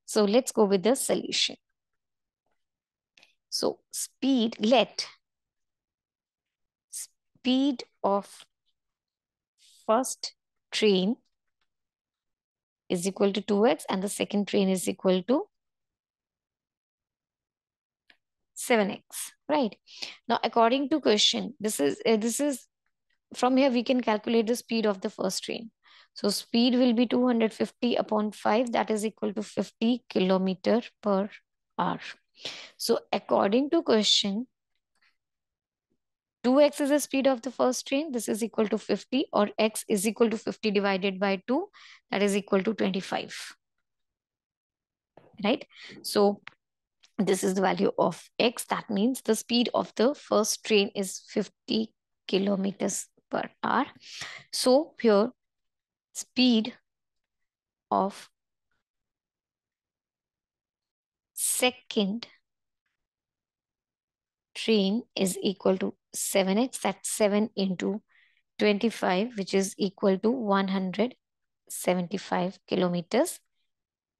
So let's go with the solution. So speed of first train is equal to 2x and the second train is equal to 7x, right? Now, according to question, this is from here we can calculate the speed of the first train. So speed will be 250 upon 5, that is equal to 50 kilometer per hour. So according to question, 2x is the speed of the first train. This is equal to 50, or x is equal to 50 divided by 2. That is equal to 25. Right? So this is the value of x. That means the speed of the first train is 50 kilometers per hour. So here speed of second train is equal to 7x. That's 7 into 25, which is equal to 175 kilometers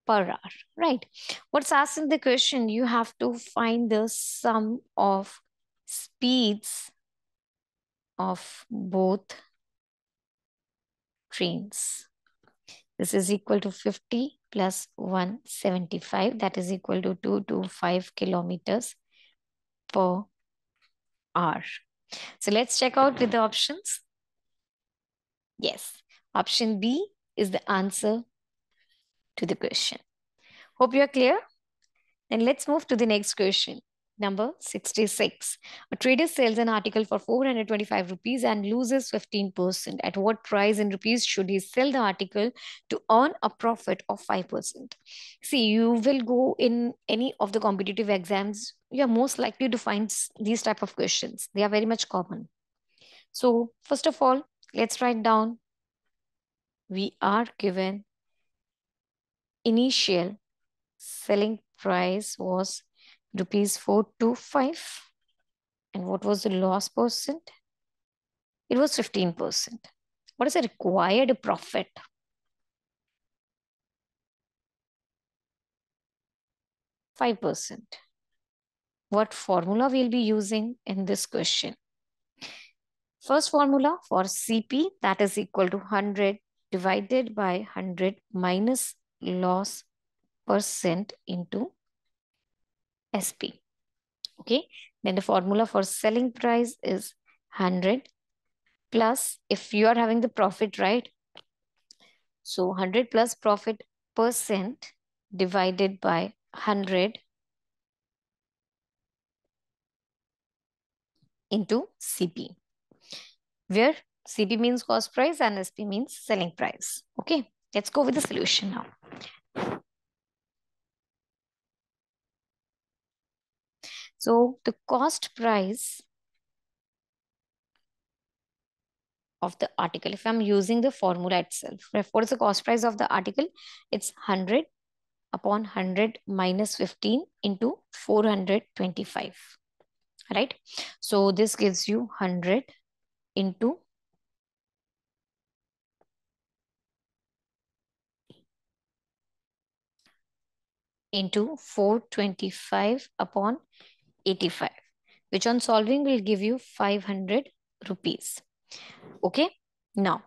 per hour, right? What's asked in the question? You have to find the sum of speeds of both trains. This is equal to 50 plus 175. That is equal to 225 kilometers per hour. So let's check out with the options. Yes, option B is the answer to the question. Hope you are clear. Then let's move to the next question. Number 66. A trader sells an article for 425 rupees and loses 15%. At what price in rupees should he sell the article to earn a profit of 5%? See, you will go in any of the competitive exams, you're most likely to find these type of questions. They are very much common. So first of all, let's write down. We are given initial selling price was rupees 425. And what was the loss percent? It was 15%. What is the required profit? 5%. What formula we'll be using in this question? First formula for CP, that is equal to 100 divided by 100 minus loss percent into SP. Okay. Then the formula for selling price is 100 plus, if you are having the profit, right? So 100 plus profit percent divided by 100 into CP, where CP means cost price and SP means selling price. Okay, let's go with the solution now. So the cost price of the article, if I'm using the formula itself, what is the cost price of the article? It's 100 upon 100 minus 15 into 425, right? So this gives you 100 into 425 upon 85, which on solving will give you 500 rupees. Okay. Now,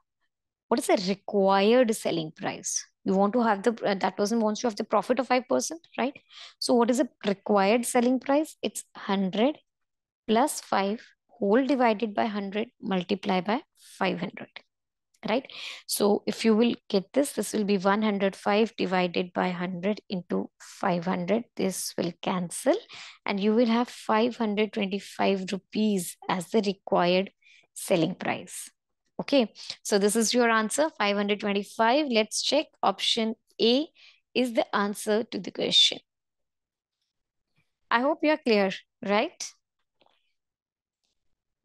what is the required selling price? You want to have that person wants to have the profit of 5%, right? So what is the required selling price? It's 100 plus 5 whole divided by 100 multiplied by 500. Right? So if you will get this, this will be 105 divided by 100 into 500. This will cancel and you will have 525 rupees as the required selling price. Okay, so this is your answer, 525. Let's check. Option A is the answer to the question. I hope you are clear, right?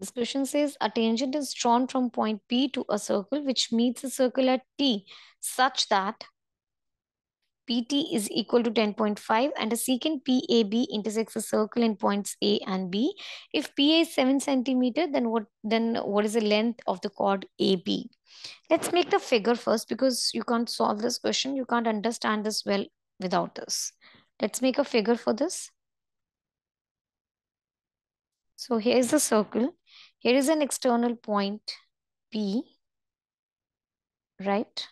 This question says a tangent is drawn from point P to a circle which meets a circle at T such that PT is equal to 10.5 and a secant PAB intersects a circle in points A and B. If PA is 7 centimeter, then what is the length of the chord AB? Let's make the figure first because you can't solve this question. You can't understand this well without this. Let's make a figure for this. So here is the circle. Here is an external point P, right?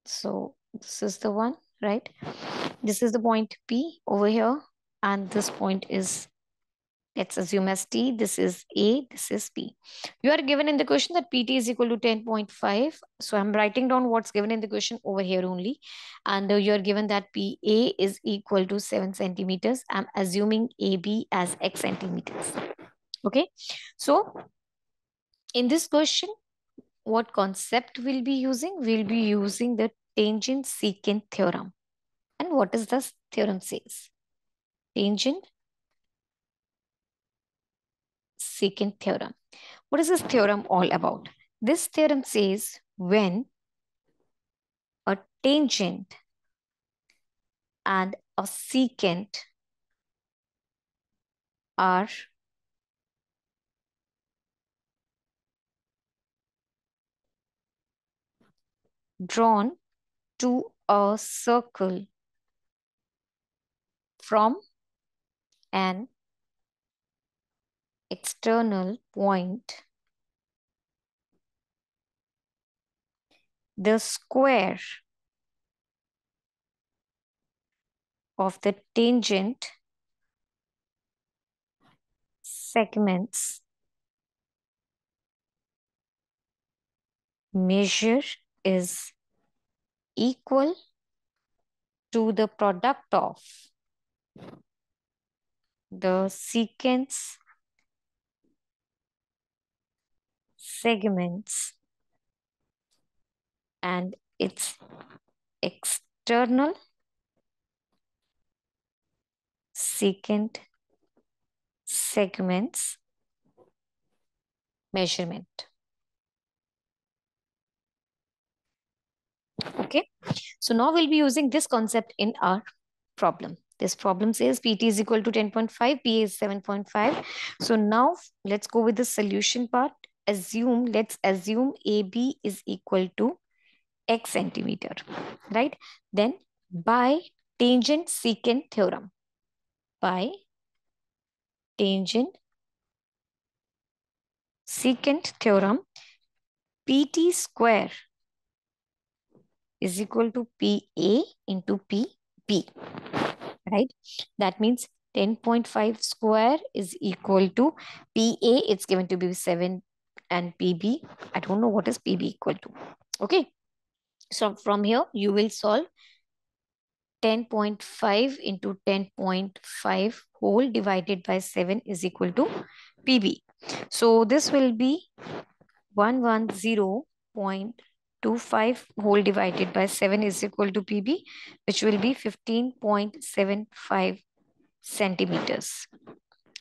So this is the one, right? This is the point P over here. And this point is, let's assume as T. This is A, this is P. You are given in the question that PT is equal to 10.5. So I'm writing down what's given in the question over here only. And you're given that PA is equal to 7 centimeters. I'm assuming AB as X centimeters. Okay. So in this question, what concept we'll be using? We'll be using the tangent secant theorem. And what does this theorem says? Tangent secant theorem. What is this theorem all about? This theorem says when a tangent and a secant are drawn to a circle from an external point, the square of the tangent segments measure is equal to the product of the secant segments and its external secant segments measurement. Okay, so now we'll be using this concept in our problem. This problem says PT is equal to 10.5, PA is 7.5. So now let's go with the solution part. Let's assume AB is equal to x centimeter, right? Then by tangent secant theorem, by tangent secant theorem, PT square is equal to PA into PP, right? That means 10.5 square is equal to PA, it's given to be 7, and PB, I don't know what is PB equal to. Okay, so from here you will solve 10.5 into 10.5 whole divided by 7 is equal to PB. So this will be 110.25 whole divided by 7 is equal to PB, which will be 15.75 centimeters,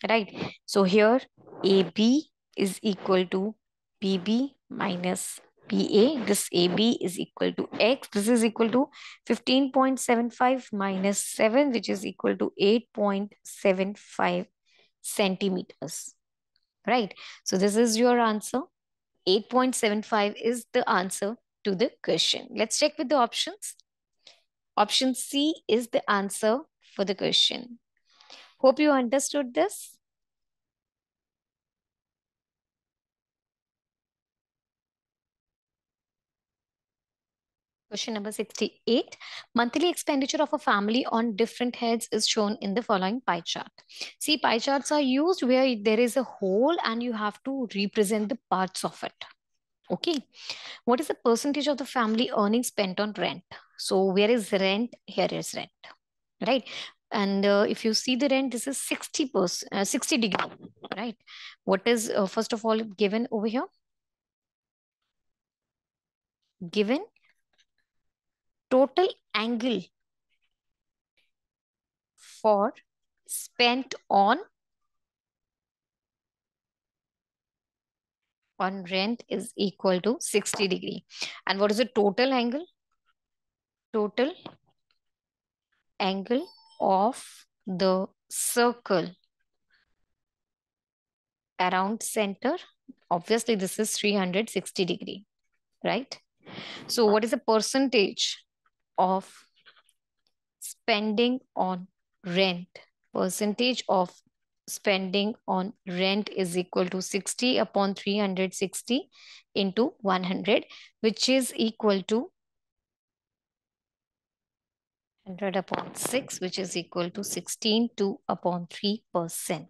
right? So here AB is equal to PB minus PA. This AB is equal to X. This is equal to 15.75 minus 7, which is equal to 8.75 centimeters, right? So this is your answer. 8.75 is the answer to the question. Let's check with the options. Option C is the answer for the question. Hope you understood this. Question number 68. Monthly expenditure of a family on different heads is shown in the following pie chart. See, pie charts are used where there is a whole and you have to represent the parts of it. Okay. What is the percentage of the family earnings spent on rent? So where is rent? Here is rent, right? And if you see the rent, this is 60%, 60 degree, right? What is, first of all, given over here? Given total angle for spent on rent is equal to 60 degree. And what is the total angle? Total angle of the circle around center. Obviously, this is 360 degree, right? So what is the percentage of spending on rent? Percentage of spending on rent is equal to 60 upon 360 into 100, which is equal to 100 upon 6, which is equal to 16 upon 3%.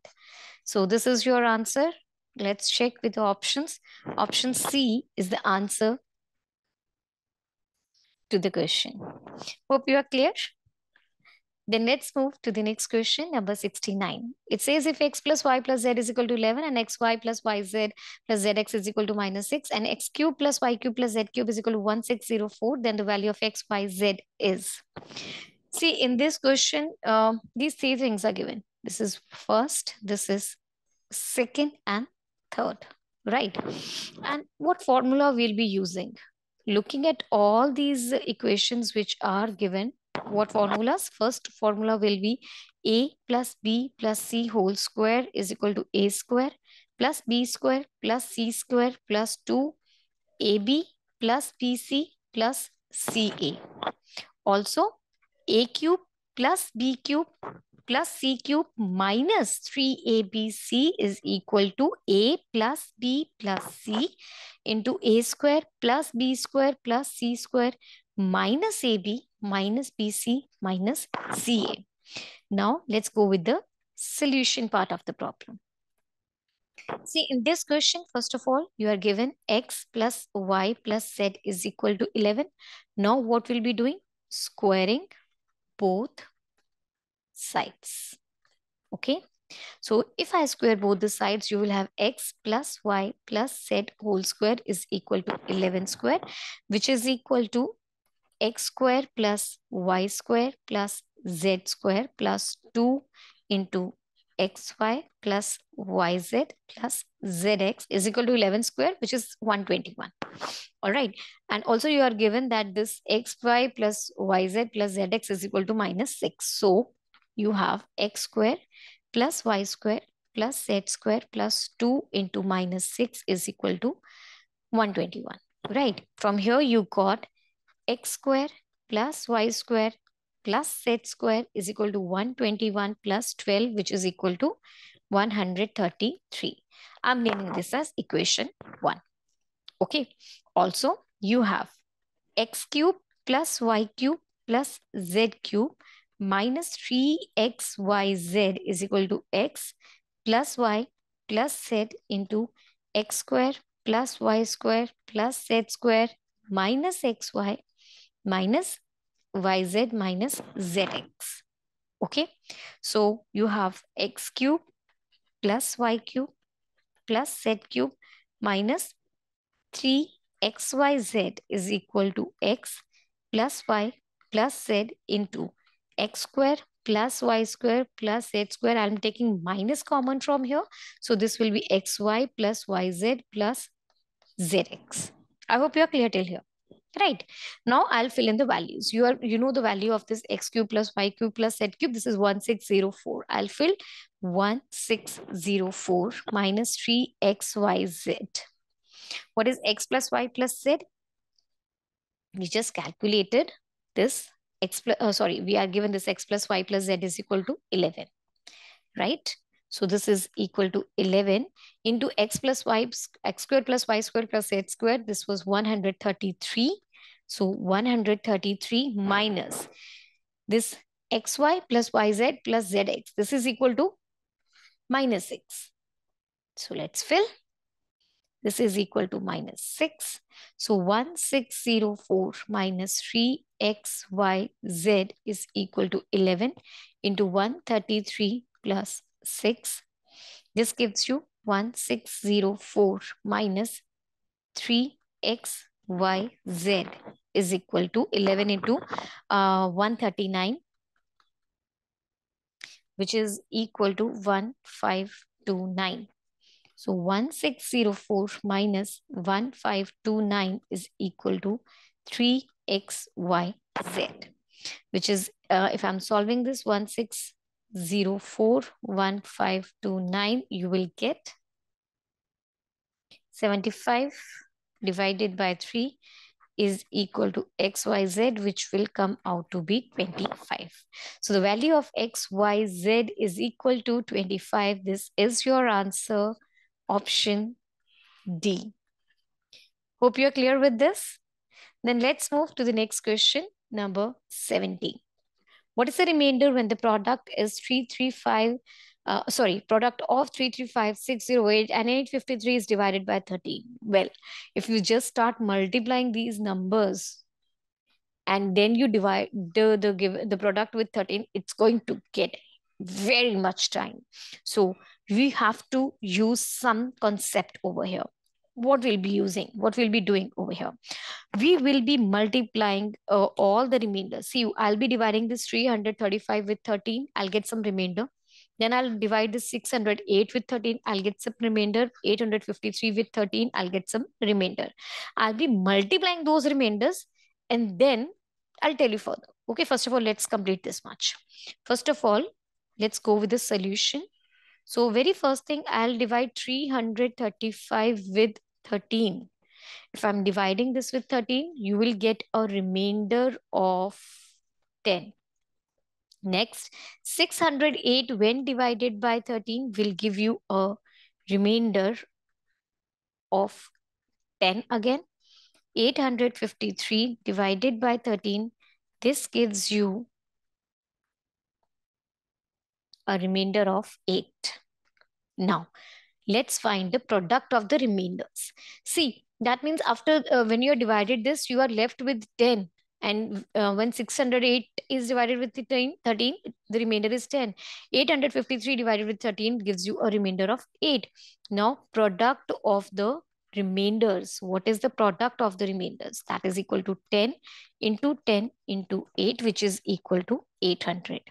So this is your answer. Let's check with the options. Option C is the answer to the question. Hope you are clear. Then let's move to the next question, number 69. It says if x plus y plus z is equal to 11 and xy plus yz plus zx is equal to minus 6 and x cube plus y cube plus z cube is equal to 1604, then the value of x, y, z is. See, in this question, these three things are given. This is first, this is second and third, right? And what formula we'll be using? Looking at all these equations which are given, what formulas? First formula will be a plus b plus c whole square is equal to a square plus b square plus c square plus 2ab plus bc plus ca. Also, a cube plus b cube plus c cube minus 3abc is equal to a plus b plus c into a square plus b square plus c square minus ab minus bc minus ca. Now, let's go with the solution part of the problem. See, in this question, first of all, you are given x plus y plus z is equal to 11. Now, what we'll be doing? Squaring both sides. Okay. So if I square both the sides, you will have x plus y plus z whole square is equal to 11 square, which is equal to x square plus y square plus z square plus 2 into xy plus yz plus zx is equal to 11 square, which is 121. All right. And also you are given that this xy plus yz plus zx is equal to minus 6. So you have x square plus y square plus z square plus 2 into minus 6 is equal to 121. Right. From here you got x square plus y square plus z square is equal to 121 plus 12, which is equal to 133. I'm naming this as equation 1. Okay. Also, you have x cube plus y cube plus z cube minus 3xyz is equal to x plus y plus z into x square plus y square plus z square minus xy minus yz minus zx. Okay. So you have x cube plus y cube plus z cube minus 3xyz is equal to x plus y plus z into x square plus y square plus z square. I'm taking minus common from here. So this will be xy plus yz plus zx. I hope you're clear till here. Right. Now I'll fill in the values. You know the value of this x cube plus y cube plus z cube. This is 1604. I'll fill 1604 minus 3xyz. What is x plus y plus z? We just calculated this we are given this x plus y plus z is equal to 11, right? So this is equal to 11 into x square plus y square plus z square. This was 133. So 133 minus this xy plus yz plus zx. This is equal to minus 6. So let's fill. This is equal to minus 6. So 1604 minus 3xyz is equal to 11 into 133 plus 6. This gives you 1604 minus 3xyz is equal to 11 into 139, which is equal to 1529. So 1604 minus 1529 is equal to 3xyz, which is, if I'm solving this 1604, 1529, you will get 75 divided by 3 is equal to xyz, which will come out to be 25. So the value of xyz is equal to 25. This is your answer, option D. Hope you're clear with this. Then let's move to the next question, number 70. What is the remainder when the product is product of 335,608 and 853 is divided by 13? Well, if you just start multiplying these numbers and then you divide the product with 13, it's going to get very much time. So we have to use some concept over here. What we'll be doing over here? We will be multiplying all the remainders. See, I'll be dividing this 335 with 13. I'll get some remainder. Then I'll divide this 608 with 13. I'll get some remainder. 853 with 13. I'll get some remainder. I'll be multiplying those remainders and then I'll tell you further. Okay, first of all, let's complete this much. First of all, let's go with the solution. So very first thing, I'll divide 335 with 13. If I'm dividing this with 13, you will get a remainder of 10. Next, 608 when divided by 13 will give you a remainder of 10 again. 853 divided by 13, this gives you a remainder of 8. Now, let's find the product of the remainders. See, that means after when you are divided this, you are left with 10. And when 608 is divided with 13, the remainder is 10. 853 divided with 13 gives you a remainder of 8. Now, product of the remainders. What is the product of the remainders? That is equal to 10 into 8, which is equal to 800.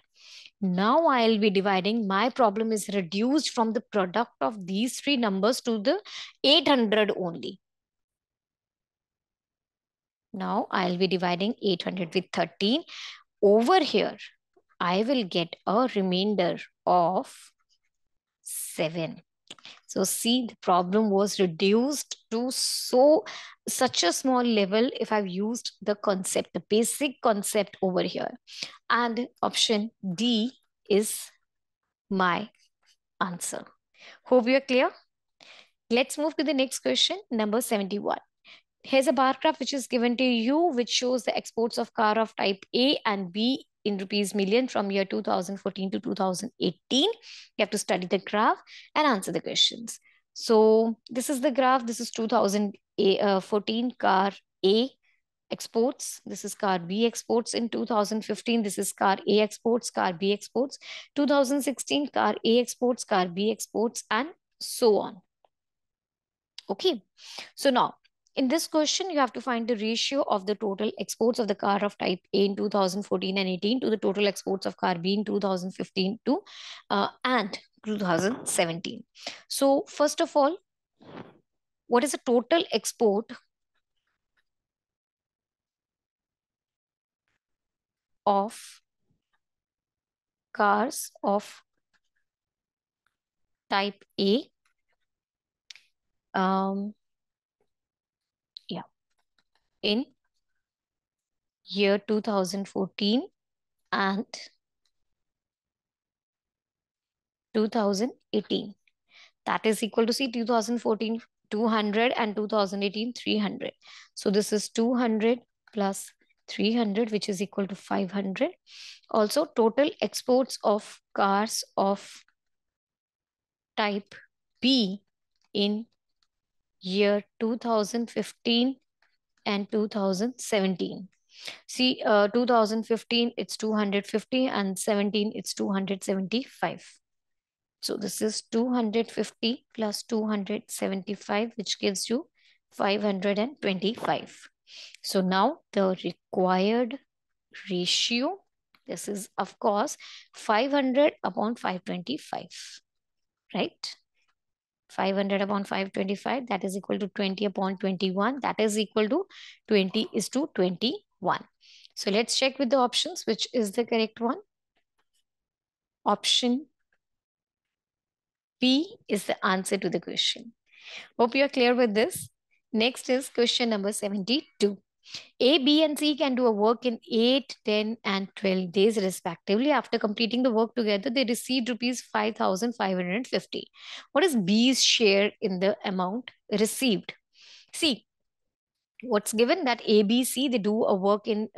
Now I'll be dividing. My problem is reduced from the product of these three numbers to the 800 only. Now I'll be dividing 800 with 13. Over here, I will get a remainder of 7. So see, the problem was reduced to such a small level if I've used the concept, the basic concept over here. And option D is my answer. Hope you are clear. Let's move to the next question, number 71. Here's a bar graph which is given to you, which shows the exports of car of type A and B in rupees million from year 2014 to 2018. You have to study the graph and answer the questions. So this is the graph. This is 2014 car A exports. This is car B exports in 2015. This is car A exports, car B exports. 2016 car A exports, car B exports, and so on. Okay. So now in this question, you have to find the ratio of the total exports of the car of type A in 2014 and 18 to the total exports of car B in 2015 to and 2017. So first of all, what is the total export of cars of type A? Yeah, in year 2014 and 2018. That is equal to, see, 2014 200 and 2018 300. So this is 200 plus 300, which is equal to 500. Also, total exports of cars of type B in year 2015 and 2017. See, 2015 it's 250 and 17 it's 275. So this is 250 plus 275, which gives you 525. So now the required ratio, this is of course 500 upon 525, right? 500 upon 525, that is equal to 20 upon 21. That is equal to 20 is to 21. So let's check with the options, which is the correct one. Option B is the answer to the question. Hope you are clear with this. Next is question number 72. A, B, and C can do a work in 8, 10, and 12 days respectively. After completing the work together, they received rupees 5,550. What is B's share in the amount received? See, what's given that A, B, C, they do a work in,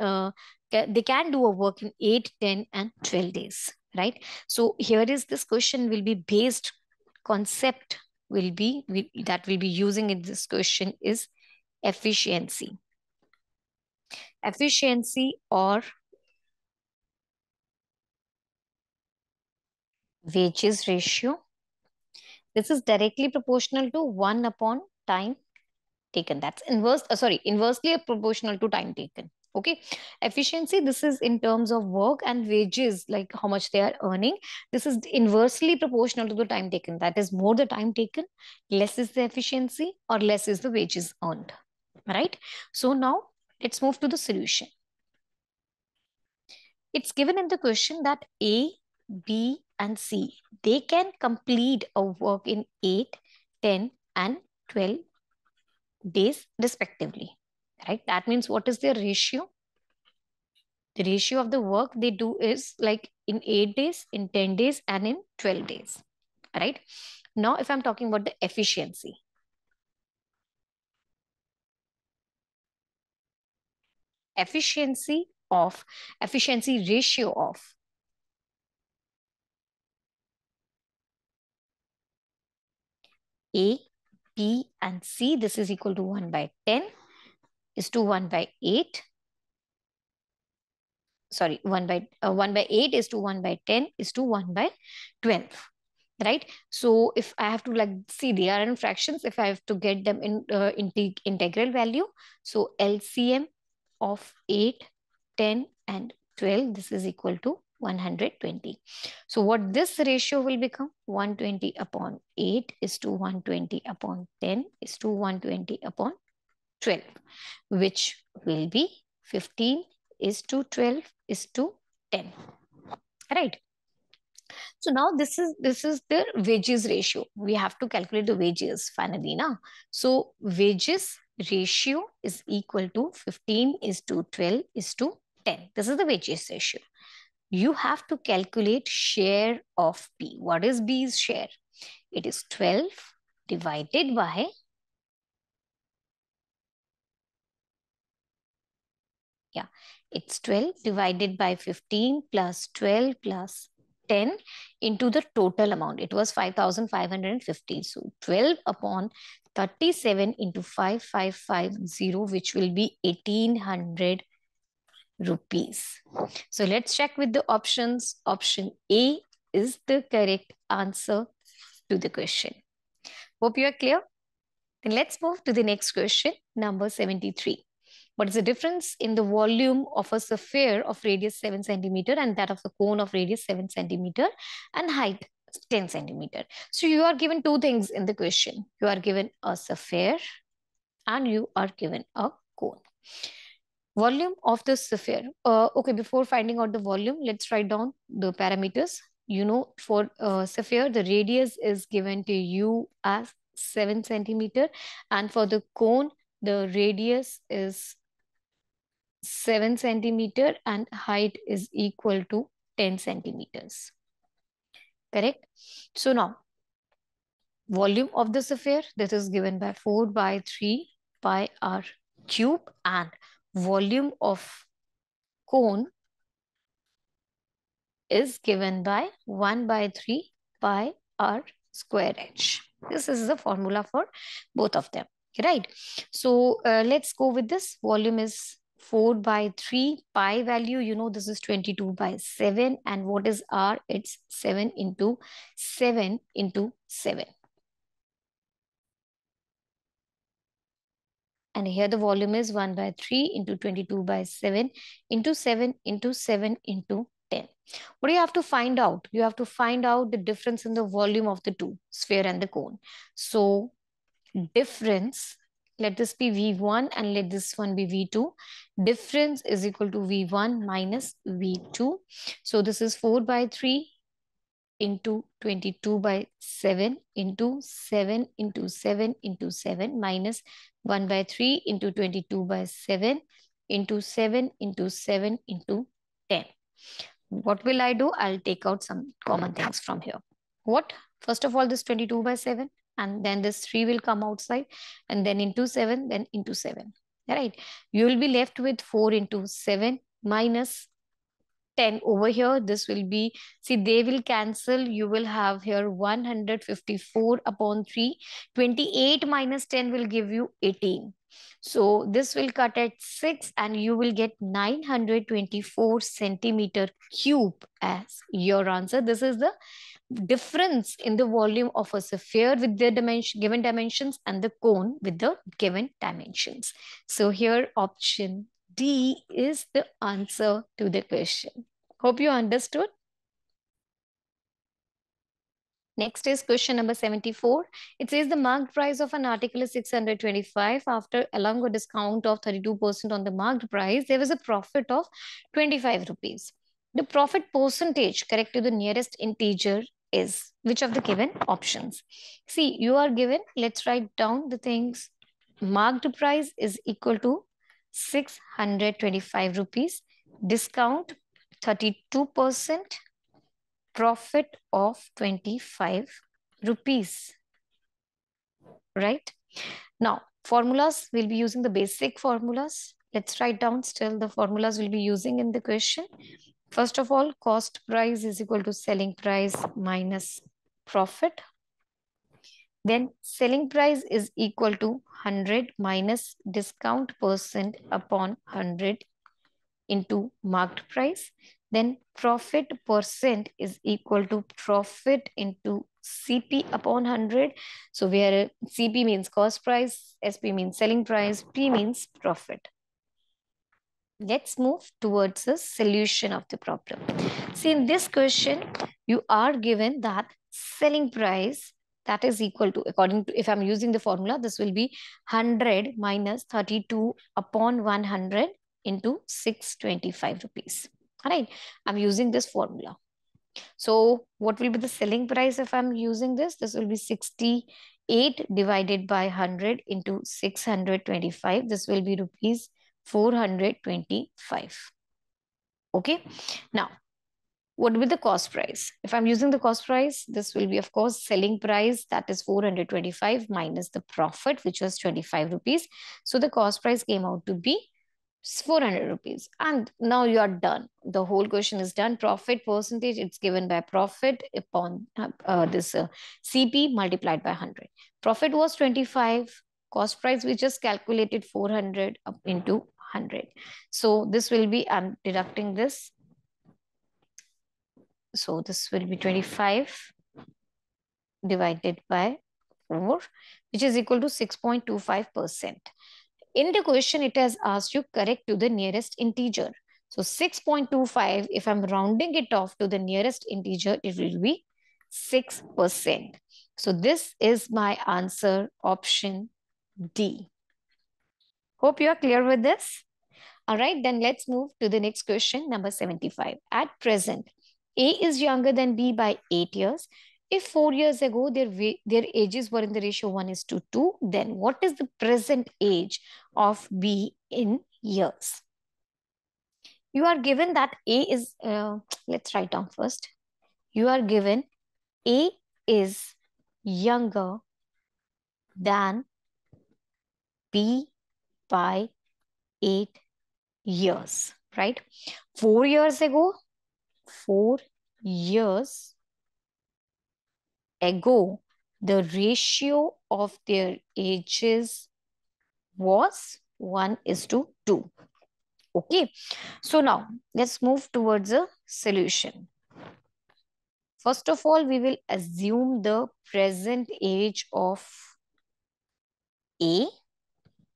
they can do a work in 8, 10, and 12 days, right? So here is this question will be based, concept will be, that will be using in this question is efficiency. Efficiency or wages ratio. This is directly proportional to 1 upon time taken. That's inversely proportional to time taken. Okay, efficiency, this is in terms of work, and wages, like how much they are earning. This is inversely proportional to the time taken. That is, more the time taken, less is the efficiency, or less is the wages earned. Right? So now let's move to the solution. It's given in the question that A, B, and C, they can complete a work in 8, 10, and 12 days respectively. Right? That means what is their ratio? The ratio of the work they do is like in 8 days, in 10 days, and in 12 days. Right? Now, if I'm talking about the efficiency of, efficiency ratio of A, B, and C, this is equal to 1 by 10 is to 1 by 8. Sorry, 1 by 8 is to 1 by 10 is to 1 by 12. Right? So if I have to like see they are in fractions, if I have to get them in integral value, so LCM of 8, 10, and 12, this is equal to 120. So what this ratio will become, 120 upon 8 is to 120 upon 10 is to 120 upon 12, which will be 15 is to 12 is to 10. Right? So now this is the wages ratio. We have to calculate the wages finally now. So wages ratio is equal to 15 is to 12 is to 10. This is the wages ratio. You have to calculate share of B. What is B's share? It is 12 divided by, yeah, it's 12 divided by 15 plus 12 plus 10 into the total amount. It was 5,550. So 12 upon 37 into 5550, which will be 1,800 rupees. So let's check with the options. Option A is the correct answer to the question. Hope you are clear. Then let's move to the next question, number 73. What is the difference in the volume of a sphere of radius 7 centimeter and that of the cone of radius 7 centimeter and height 10 centimeter? So you are given two things in the question. You are given a sphere and you are given a cone. Volume of the sphere. Okay, before finding out the volume, let's write down the parameters. You know, for sphere, the radius is given to you as 7 centimeter, and for the cone, the radius is 7 centimeter and height is equal to 10 centimeters. Correct? So now, volume of the sphere, that is given by 4 by 3 pi r cube, and volume of cone is given by 1 by 3 pi r square h. This is the formula for both of them, right? So let's go with this. Volume is 4 by 3 pi value. You know, this is 22 by 7. And what is r? It's 7 into 7 into 7. And here the volume is 1 by 3 into 22 by 7 into 7 into 7 into 10. What do you have to find out? You have to find out the difference in the volume of the two, sphere and the cone. So difference, let this be V1 and let this one be V2. Difference is equal to V1 minus V2. So this is 4 by 3 into 22 by 7 into 7 into 7 into 7 minus 1 by 3 into 22 by 7 into 7 into 7 into 10. What will I do? I'll take out some common things from here. What? First of all, this 22 by 7, and then this 3 will come outside, and then into 7, then into 7. Right? You will be left with 4 into 7 minus 10 over here. This will be, see, they will cancel. You will have here 154 upon 3. 28 minus 10 will give you 18. So this will cut at 6 and you will get 924 centimeter cube as your answer. This is the difference in the volume of a sphere with the given dimensions and the cone with the given dimensions. So here option D is the answer to the question. Hope you understood. Next is question number 74. It says the marked price of an article is 625. After allowing a discount of 32% on the marked price, there was a profit of 25 rupees. The profit percentage correct to the nearest integer is which of the given options? See, you are given, let's write down the things. Marked price is equal to 625 rupees. Discount 32%. Profit of 25 rupees, right? Now, formulas, we'll be using the basic formulas. Let's write down still the formulas we'll be using in the question. First of all, cost price is equal to selling price minus profit. Then selling price is equal to 100 minus discount percent upon 100 into marked price. Then profit percent is equal to profit into CP upon 100. So where CP means cost price, SP means selling price, P means profit. Let's move towards the solution of the problem. See, in this question, you are given that selling price that is equal to, according to, if I'm using the formula, this will be 100 minus 32 upon 100 into 625 rupees. All right, I'm using this formula. So what will be the selling price if I'm using this? This will be 68 divided by 100 into 625. This will be rupees 425. Okay. Now, what will be the cost price? If I'm using the cost price, this will be, of course, selling price, that is 425 minus the profit, which was 25 rupees. So the cost price came out to be 400 rupees. And now you are done. The whole question is done. Profit percentage, it's given by profit upon this CP multiplied by 100. Profit was 25. Cost price, we just calculated 400 up into 100. So this will be, I'm deducting this. So this will be 25 divided by 4, which is equal to 6.25%. In the question, it has asked you correct to the nearest integer. So 6.25, if I'm rounding it off to the nearest integer, it will be 6%. So this is my answer, option D. Hope you are clear with this. All right, then let's move to the next question, number 75. At present, A is younger than B by 8 years. If 4 years ago their ages were in the ratio 1:2, then what is the present age of B in years? You are given that A is, let's write down first. You are given A is younger than B by 8 years, right? 4 years ago, 4 years ago, the ratio of their ages was 1:2. Okay, so now let's move towards a solution. First of all, we will assume the present age of A,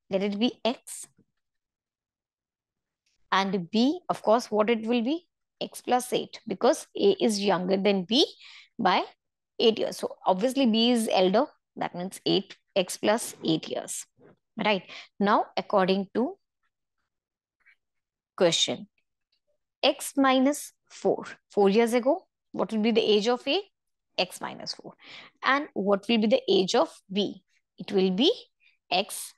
let it be X, and B, of course, what it will be? X plus 8, because A is younger than B by 8 years. So obviously B is elder, that means 8x plus 8 years. Right. Now, according to question, X minus 4. 4 years ago, what will be the age of A? X minus 4. And what will be the age of B? It will be X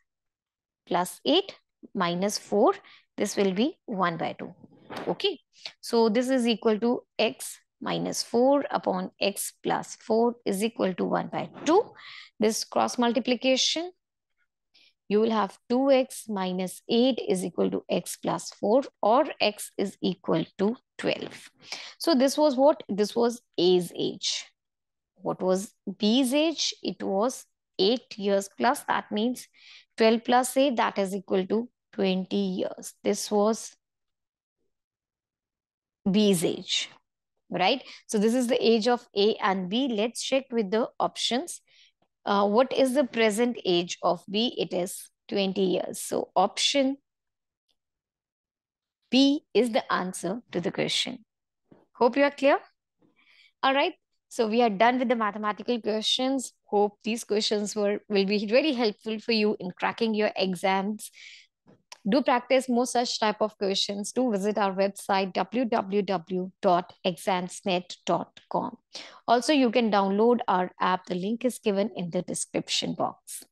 plus 8 minus 4. This will be 1/2. Okay. So this is equal to X minus 4 upon X plus 4 is equal to 1/2. This cross multiplication, you will have 2x minus 8 is equal to x plus 4, or x is equal to 12. So this was what? This was A's age. What was B's age? It was 8 years plus. That means 12 plus 8, that is equal to 20 years. This was B's age, right? So this is the age of A and B. Let's check with the options. What is the present age of B? It is 20 years. So option B is the answer to the question. Hope you are clear. All right. So we are done with the mathematical questions. Hope these questions will be very helpful for you in cracking your exams. Do practice more such type of questions. Do visit our website www.examsnet.com. Also, you can download our app. The link is given in the description box.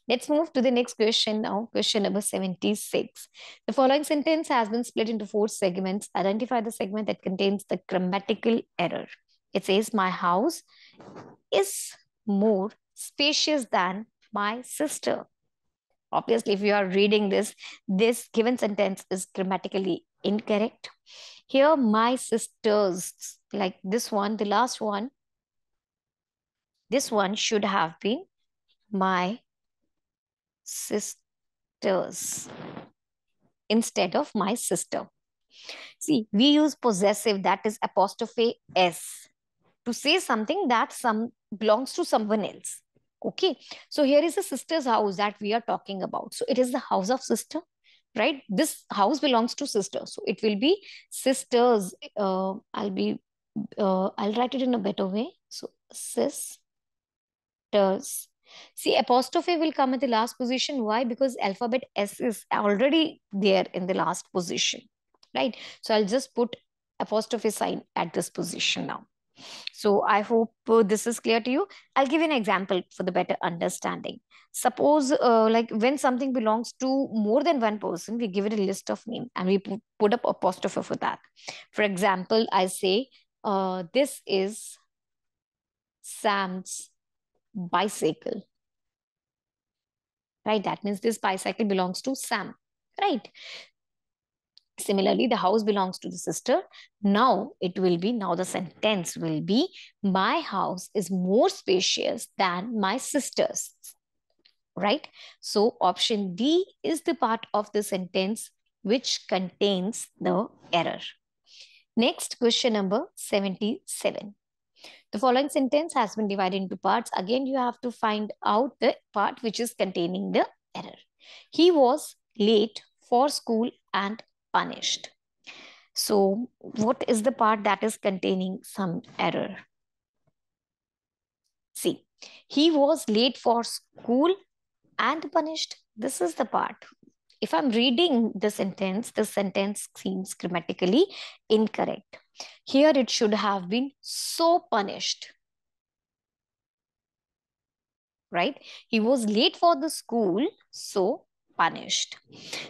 Let's move to the next question now. Question number 76. The following sentence has been split into 4 segments. Identify the segment that contains the grammatical error. It says, my house is more spacious than my sister. Obviously, if you are reading this given sentence is grammatically incorrect. Here, my sisters, like this one, the last one, this one should have been my sisters instead of my sister. See, we use possessive, that is apostrophe S, to say something that belongs to someone else. Okay, so here is a sister's house that we are talking about. So it is the house of sister, right? This house belongs to sister. So it will be sisters. I'll write it in a better way. So sisters. See, apostrophe will come at the last position. Why? Because alphabet S is already there in the last position, right? So I'll just put apostrophe sign at this position now. So I hope this is clear to you. I'll give you an example for the better understanding. Suppose like when something belongs to more than one person, we give it a list of name and we put up apostrophe for that. For example, I say, this is Sam's bicycle, right? That means this bicycle belongs to Sam, right? Similarly, the house belongs to the sister. Now the sentence will be, my house is more spacious than my sister's, right? So option D is the part of the sentence which contains the error. Next, question number 77. The following sentence has been divided into parts. Again, you have to find out the part which is containing the error. He was late for school and punished. So, what is the part that is containing some error? See, he was late for school and punished. This is the part. If I'm reading the sentence seems grammatically incorrect. Here it should have been so punished, right? He was late for the school, so punished.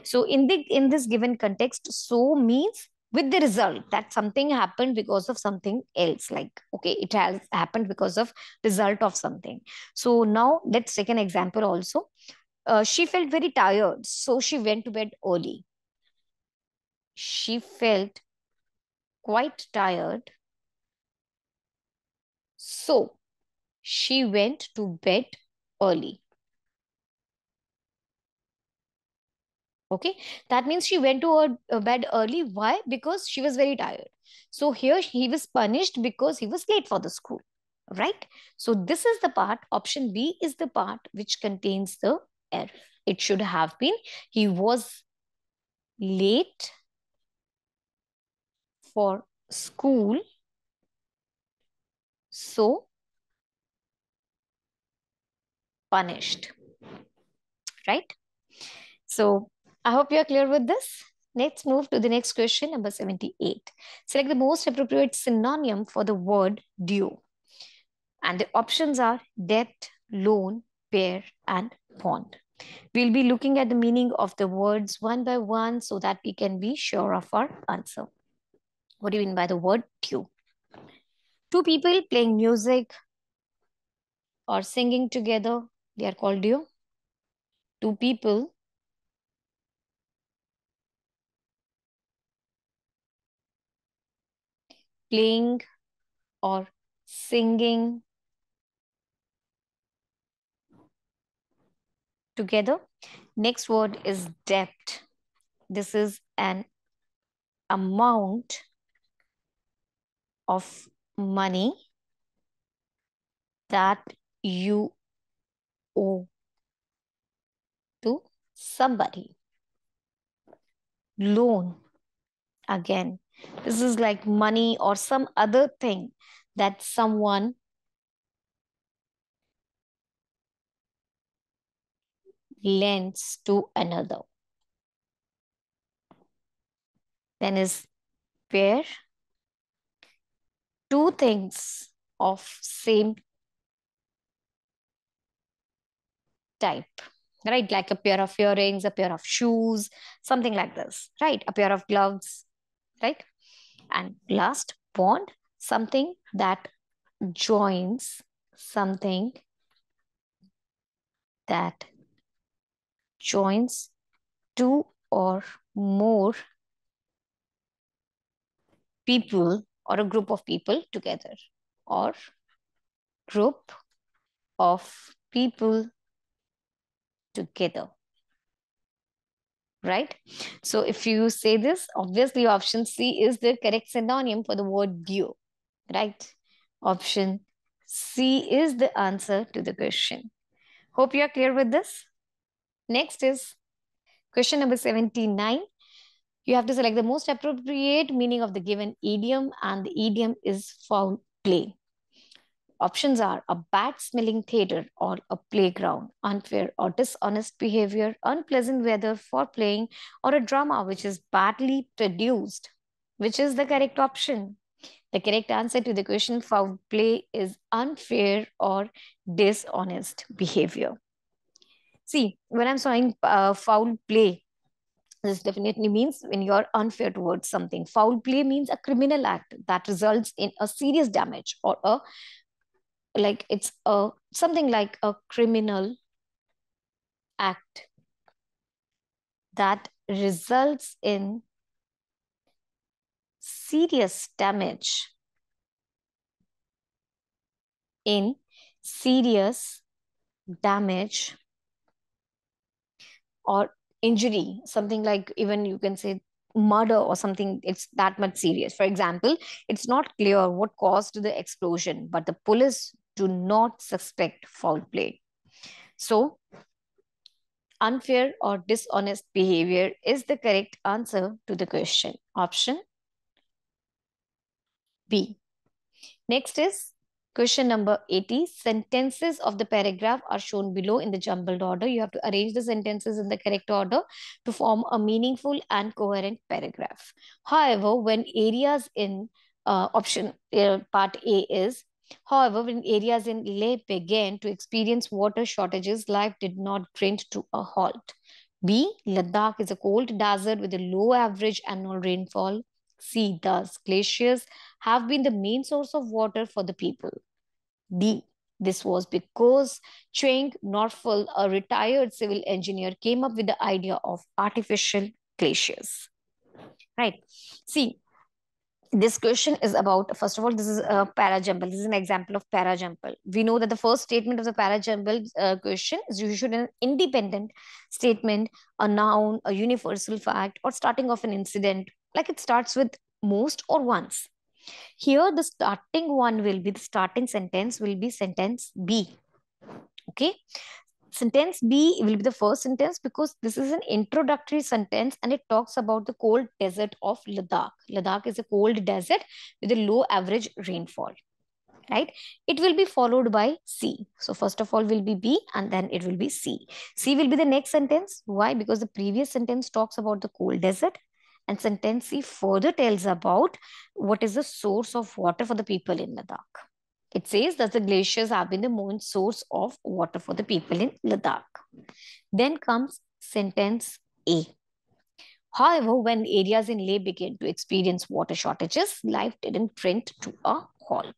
So in this given context, so means with the result that something happened because of something else, like okay, it has happened because of result of something. So now let's take an example also. She felt very tired, so she went to bed early. She felt quite tired, so she went to bed early. Okay, that means she went to her bed early. Why? Because she was very tired. So here he was punished because he was late for the school, right? So this is the part, option B is the part which contains the error. It should have been, he was late for school, so punished, right? So I hope you are clear with this. Let's move to the next question, number 78. Select the most appropriate synonym for the word due. And the options are debt, loan, pair, and bond. We'll be looking at the meaning of the words one by one so that we can be sure of our answer. What do you mean by the word due? Two people playing music or singing together, they are called due. Two people playing or singing together. Next word is debt. This is an amount of money that you owe to somebody. Loan. Again, this is like money or some other thing that someone lends to another. Then is pair, two things of same type, right? Like a pair of earrings, a pair of shoes, something like this, right? A pair of gloves, right? And last, bond, something that joins something that joins two or more people or a group of people together, or group of people together, right? So if you say this, obviously option C is the correct synonym for the word duo, right? Option C is the answer to the question. Hope you are clear with this. Next is question number 79. You have to select the most appropriate meaning of the given idiom, and the idiom is foul play. Options are a bad smelling theater or a playground, unfair or dishonest behavior, unpleasant weather for playing, or a drama which is badly produced. Which is the correct option? The correct answer to the question foul play is unfair or dishonest behavior. See, when I'm saying foul play, this definitely means when you're unfair towards something. Foul play means a criminal act that results in a serious damage, or a like it's a something like a criminal act that results in serious damage, in serious damage or injury, something like even you can say murder or something. It's that much serious. For example, it's not clear what caused the explosion, but the police do not suspect foul play. So unfair or dishonest behavior is the correct answer to the question. Option B. Next is question number 80. Sentences of the paragraph are shown below in the jumbled order. You have to arrange the sentences in the correct order to form a meaningful and coherent paragraph. However, when areas in option part A is, however, when areas in Leh began to experience water shortages, life did not grind to a halt. B. Ladakh is a cold desert with a low average annual rainfall. C. Thus, glaciers have been the main source of water for the people. D. This was because Cheng Norful, a retired civil engineer, came up with the idea of artificial glaciers. Right. See, this question is about, first of all, this is a parajumble. This is an example of parajumble. We know that the first statement of the parajumble question is usually an independent statement, a noun, a universal fact, or starting of an incident. Like it starts with most or once. Here, the starting one will be, the starting sentence will be sentence B. Okay. Sentence B will be the first sentence because this is an introductory sentence and it talks about the cold desert of Ladakh. Ladakh is a cold desert with a low average rainfall, right? It will be followed by C. So first of all will be B and then it will be C. C will be the next sentence. Why? Because the previous sentence talks about the cold desert and sentence C further tells about what is the source of water for the people in Ladakh. It says that the glaciers have been the main source of water for the people in Ladakh. Then comes sentence A. However, when areas in Leh began to experience water shortages, life didn't trend to a halt.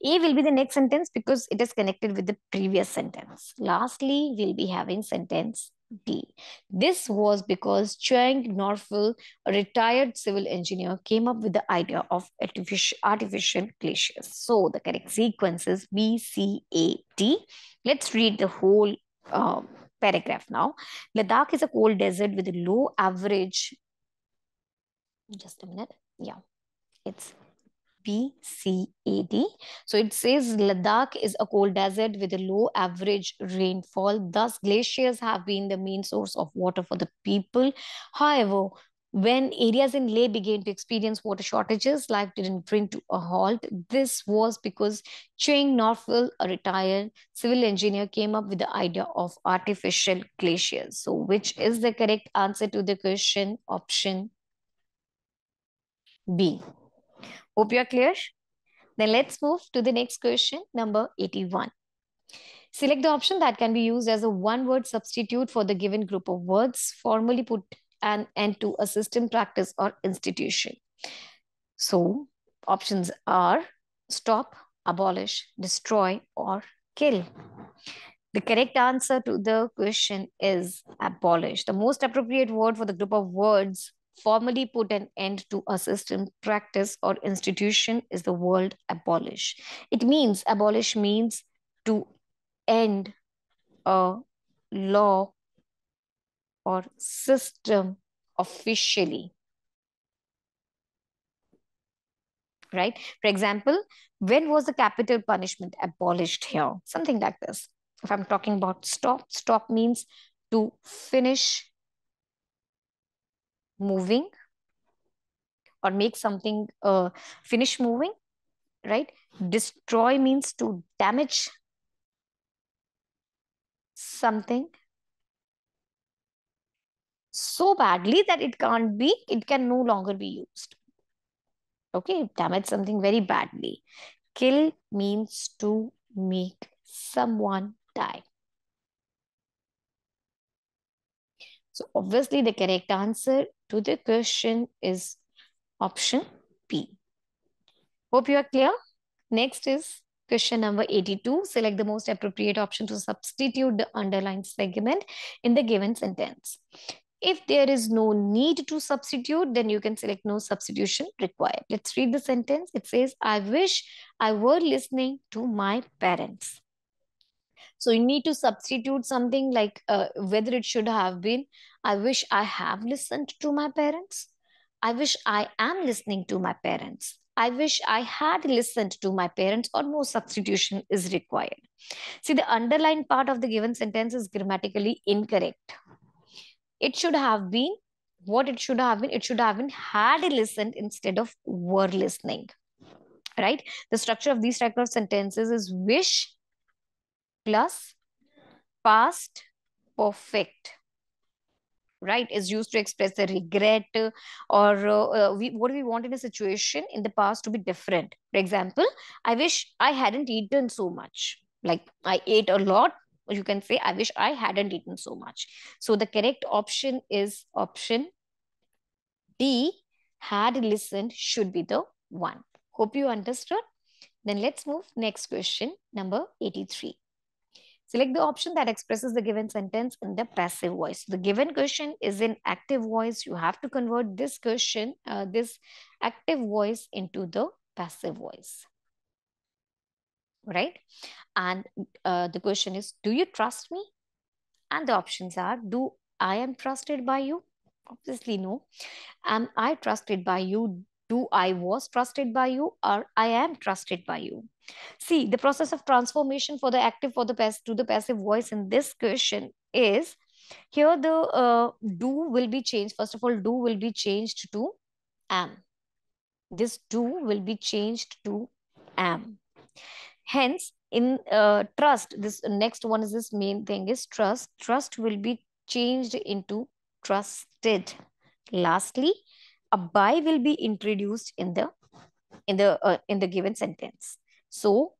A will be the next sentence because it is connected with the previous sentence. Lastly, we'll be having sentence D. This was because Chang Norful, a retired civil engineer, came up with the idea of artificial glaciers. So the correct sequence is B, C, A, D. Let's read the whole paragraph now. Ladakh is a cold desert with a low average. Just a minute. Yeah, it's BCAD. So it says Ladakh is a cold desert with a low average rainfall. Thus, glaciers have been the main source of water for the people. However, When areas in Leh began to experience water shortages, life didn't bring to a halt. This was because Cheng Northville, a retired civil engineer, came up with the idea of artificial glaciers. So, which is the correct answer to the question? Option B. Hope you're clear. Then let's move to the next question, number 81. Select the option that can be used as a one-word substitute for the given group of words. Formally put an end to a system, practice, or institution. So, options are stop, abolish, destroy, or kill. The correct answer to the question is abolish. The most appropriate word for the group of words formally put an end to a system, practice, or institution is the word abolish. It means abolish means to end a law or system officially, right? For example, when was the capital punishment abolished here? Something like this. If I'm talking about stop, stop means to finish moving or make something finish moving, right? Destroy means to damage something so badly that it can no longer be used. Okay, damage something very badly. Kill means to make someone die. So obviously the correct answer to the question is option B. Hope you are clear. Next is question number 82. Select the most appropriate option to substitute the underlined segment in the given sentence. If there is no need to substitute, then you can select no substitution required. Let's read the sentence. It says, I wish I were listening to my parents. So you need to substitute something like whether it should have been, I wish I have listened to my parents. I wish I am listening to my parents. I wish I had listened to my parents, or no substitution is required. See, the underlined part of the given sentence is grammatically incorrect. It should have been what it should have been. It should have been had listened instead of were listening, right? The structure of these type of sentences is wish plus past perfect, right, is used to express the regret or what we want in a situation in the past to be different. For example, I wish I hadn't eaten so much. Like I ate a lot. You can say, I wish I hadn't eaten so much. So the correct option is option D. Had listened should be the one. Hope you understood. Then let's move next question, number 83. Select the option that expresses the given sentence in the passive voice. The given question is in active voice. You have to convert this question, this active voice into the passive voice, right? And the question is, do you trust me? And the options are, do I am trusted by you? Obviously, no. Am I trusted by you? Do I was trusted by you, or I am trusted by you? See, the process of transformation for the active for the passive to the passive voice in this question is here the do will be changed. First of all, do will be changed to am. This do will be changed to am. Hence, in trust, this next one is this main thing is trust. Trust will be changed into trusted. Lastly, a by will be introduced in the given sentence. So,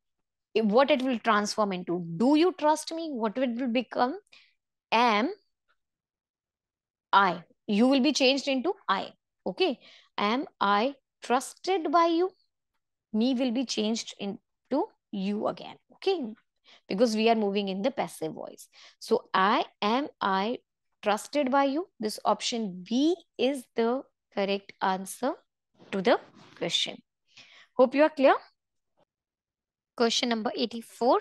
what it will transform into? Do you trust me? What it will become? Am I? You will be changed into I. Okay. Am I trusted by you? Me will be changed into you again. Okay. Because we are moving in the passive voice. So I trusted by you? This option B is the correct answer to the question. Hope you are clear. Question number 84.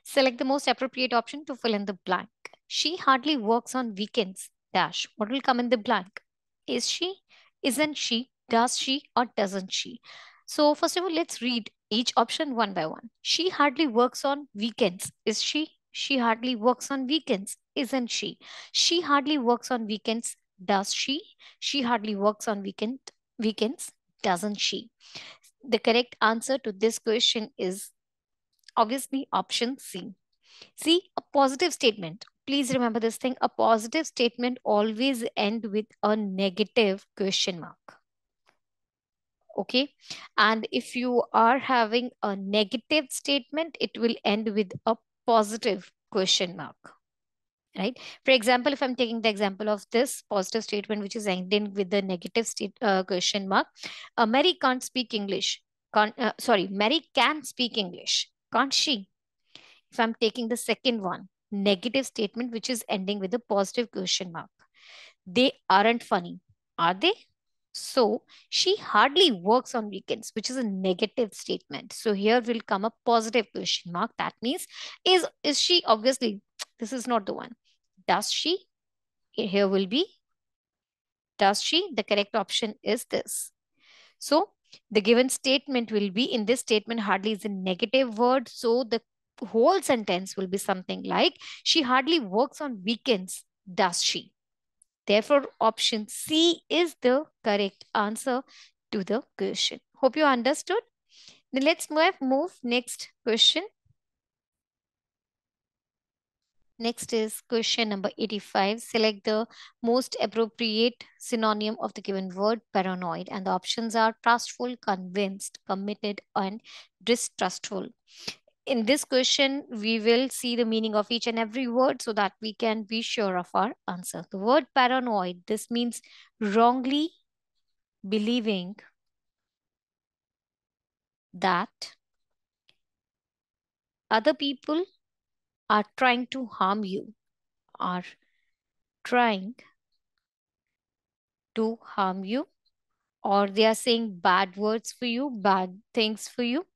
Select the most appropriate option to fill in the blank. She hardly works on weekends. Dash. What will come in the blank? Is she? Isn't she? Does she? Or doesn't she? So, first of all, let's read each option one by one. She hardly works on weekends. Is she? She hardly works on weekends. Isn't she? She hardly works on weekends. Does she? She hardly works on weekends, doesn't she? The correct answer to this question is obviously option C. See, a positive statement. Please remember this thing. A positive statement always end with a negative question mark. Okay. And if you are having a negative statement, it will end with a positive question mark. Right. For example, if I'm taking the example of this positive statement, which is ending with the negative question mark, Mary can't speak English. Sorry, Mary can speak English. Can't she? If I'm taking the second one, negative statement, which is ending with a positive question mark, they aren't funny, are they? So she hardly works on weekends, which is a negative statement. So here will come a positive question mark. That means is she? Obviously, this is not the one. Does she? Here will be does she? The correct option is this. So the given statement will be in this statement hardly is a negative word. So the whole sentence will be something like she hardly works on weekends, does she? Therefore, option C is the correct answer to the question. Hope you understood. Then let's move next question. Next is question number 85. Select the most appropriate synonym of the given word paranoid. And the options are trustful, convinced, committed, and distrustful. In this question, we will see the meaning of each and every word so that we can be sure of our answer. The word paranoid, this means wrongly believing that other people are trying to harm you, are trying to harm you, or they are saying bad words for you, bad things for you.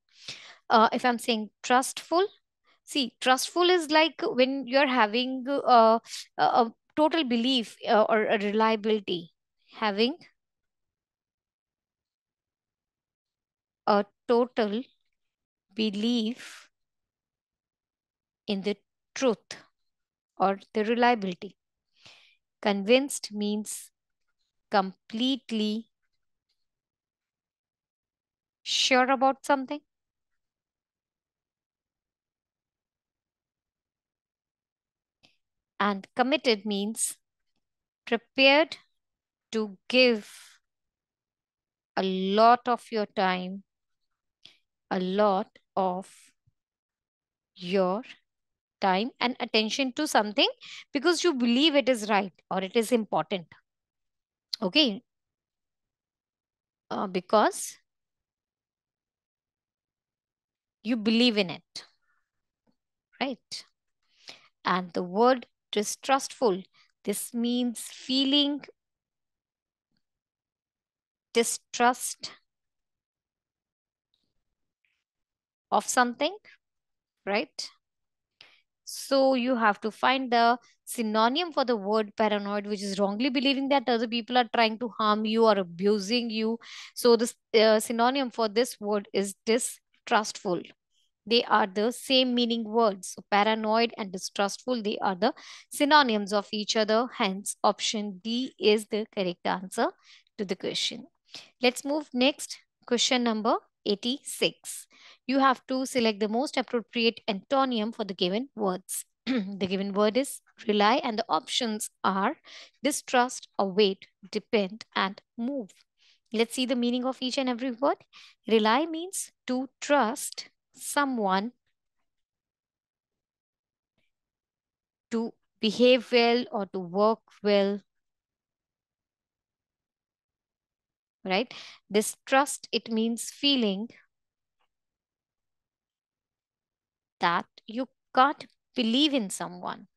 If I'm saying trustful, see, trustful is like when you're having a total belief or a reliability, having a total belief in the truth or the reliability. Convinced means completely sure about something. And committed means prepared to give a lot of your time, a lot of your time and attention to something because you believe it is right or it is important. Okay. Because you believe in it, right? And the word distrustful, this means feeling distrust of something, right? So you have to find the synonym for the word paranoid, which is wrongly believing that other people are trying to harm you or abusing you. So this synonym for this word is distrustful. They are the same meaning words. So paranoid and distrustful, they are the synonyms of each other. Hence, option D is the correct answer to the question. Let's move next. Question number 86. You have to select the most appropriate antonym for the given words. The given word is rely, and the options are distrust, await, depend, and move. Let's see the meaning of each and every word. Rely means to trust someone, to behave well or to work well, right? This trust, it means feeling that you can't believe in someone.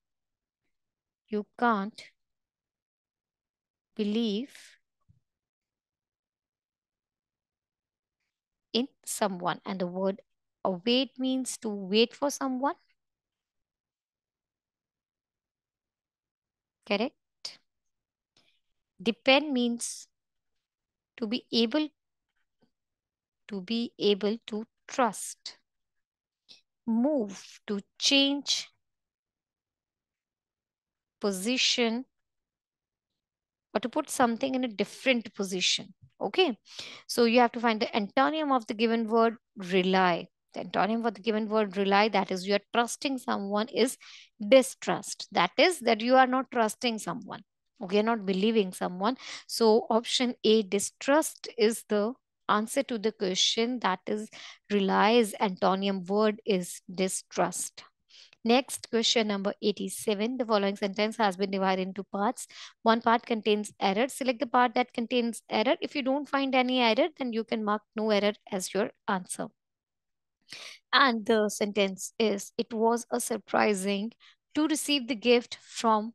You can't believe in someone. And the word await means to wait for someone, correct? Depend means to be able to trust. Move, to change position or to put something in a different position. Okay. So you have to find the antonym of the given word rely. The antonym for the given word rely, that is, you are trusting someone, is distrust. That is, that you are not trusting someone. Okay, you're not believing someone. So option A, distrust, is the answer to the question. That is, relies antonym word is distrust. Next, question number 87. The following sentence has been divided into parts. One part contains error. Select the part that contains error. If you don't find any error, then you can mark no error as your answer. And the sentence is, it was a surprising to receive the gift from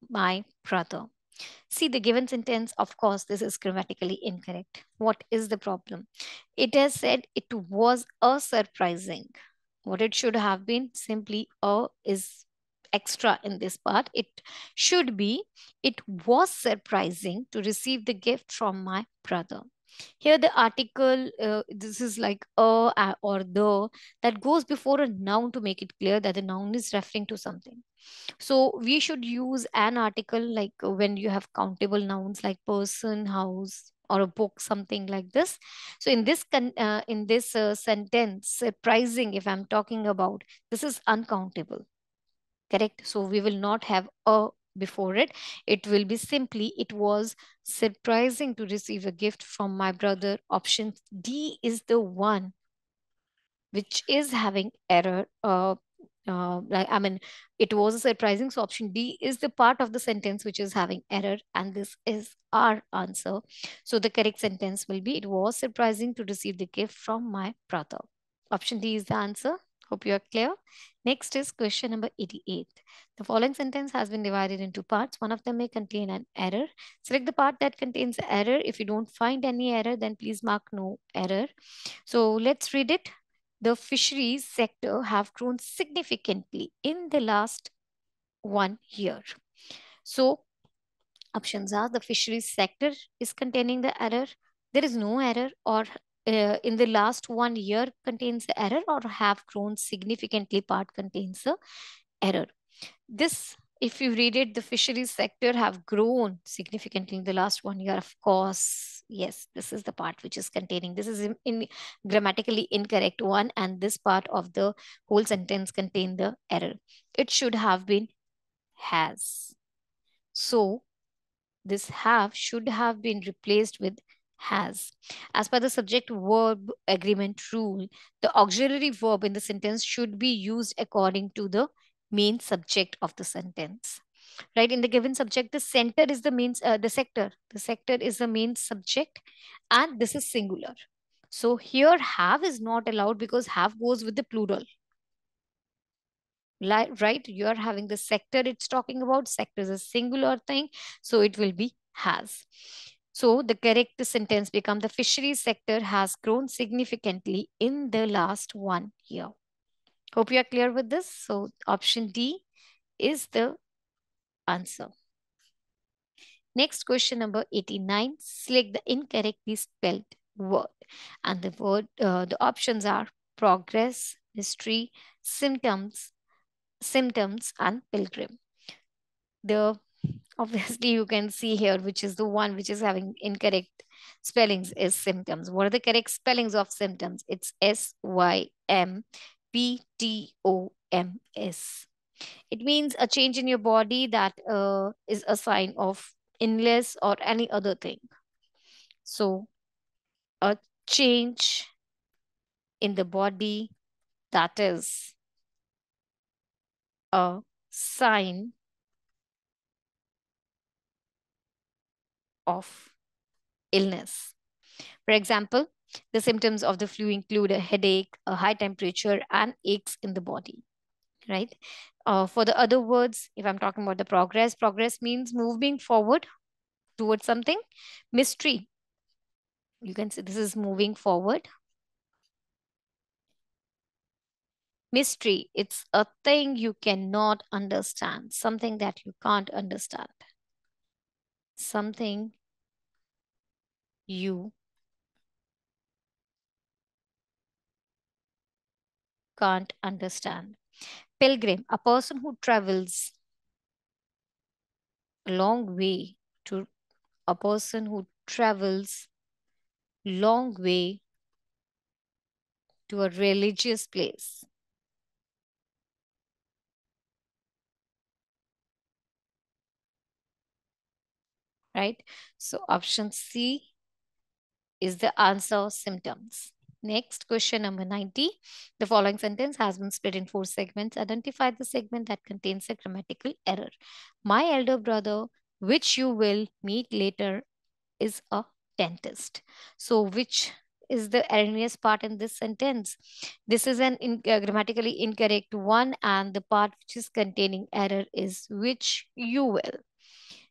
my brother. See, the given sentence, of course, this is grammatically incorrect. What is the problem? It has said it was a surprising. What it should have been, simply a is extra in this part. It should be, it was surprising to receive the gift from my brother. Here, the article, this is like or the, that goes before a noun to make it clear that the noun is referring to something. So we should use an article like when you have countable nouns like person, house, or a book, something like this. So in this sentence, surprising, if I'm talking about, this is uncountable. Correct. So we will not have a before it. It will be simply, it was surprising to receive a gift from my brother. Option D is the one which is having error. Like, I mean, it was a surprising. So option D is the part of the sentence which is having error, and this is our answer. So the correct sentence will be, it was surprising to receive the gift from my brother. Option D is the answer. Hope you are clear. Next is question number 88. The following sentence has been divided into parts. One of them may contain an error. Select the part that contains error. If you don't find any error, then please mark no error. So let's read it. The fisheries sector have grown significantly in the last 1 year. So options are, the fisheries sector is containing the error, there is no error, or in the last 1 year contains the error, or have grown significantly part contains the error. This, if you read it, the fisheries sector have grown significantly in the last 1 year. Of course, yes, this is the part which is containing. This is in grammatically incorrect one, and this part of the whole sentence contain the error. It should have been has. So this have should have been replaced with has. As per the subject verb agreement rule, the auxiliary verb in the sentence should be used according to the main subject of the sentence. Right, in the given subject, the center is the main, the sector is the main subject, and this is singular. So here have is not allowed because have goes with the plural. Right, you are having the sector, it's talking about sector is a singular thing, so it will be has. So the correct sentence become, the fisheries sector has grown significantly in the last 1 year. Hope you are clear with this. So option D is the answer. Next, question number 89. Select the incorrectly spelled word. And the options are progress, mystery, symptoms, and pilgrim. The obviously you can see here which is the one which is having incorrect spellings is symptoms. What are the correct spellings of symptoms? It's symptoms. It means a change in your body that is a sign of illness or any other thing. So a change in the body that is a sign of illness. For example, the symptoms of the flu include a headache, a high temperature, and aches in the body, right? For the other words, if I'm talking about the progress means moving forward towards something. Mystery, you can say this is moving forward. Mystery, it's a thing you cannot understand, something that you can't understand, something you can't understand. Pilgrim, a person who travels a long way to a person who travels long way to a religious place, right? So option C is the answer, symptoms. Next, question number 90. The following sentence has been split in four segments. Identify the segment that contains a grammatical error. My elder brother, which you will meet later, is a dentist. So, which is the erroneous part in this sentence? This is an grammatically incorrect one, and the part which is containing error is which you will.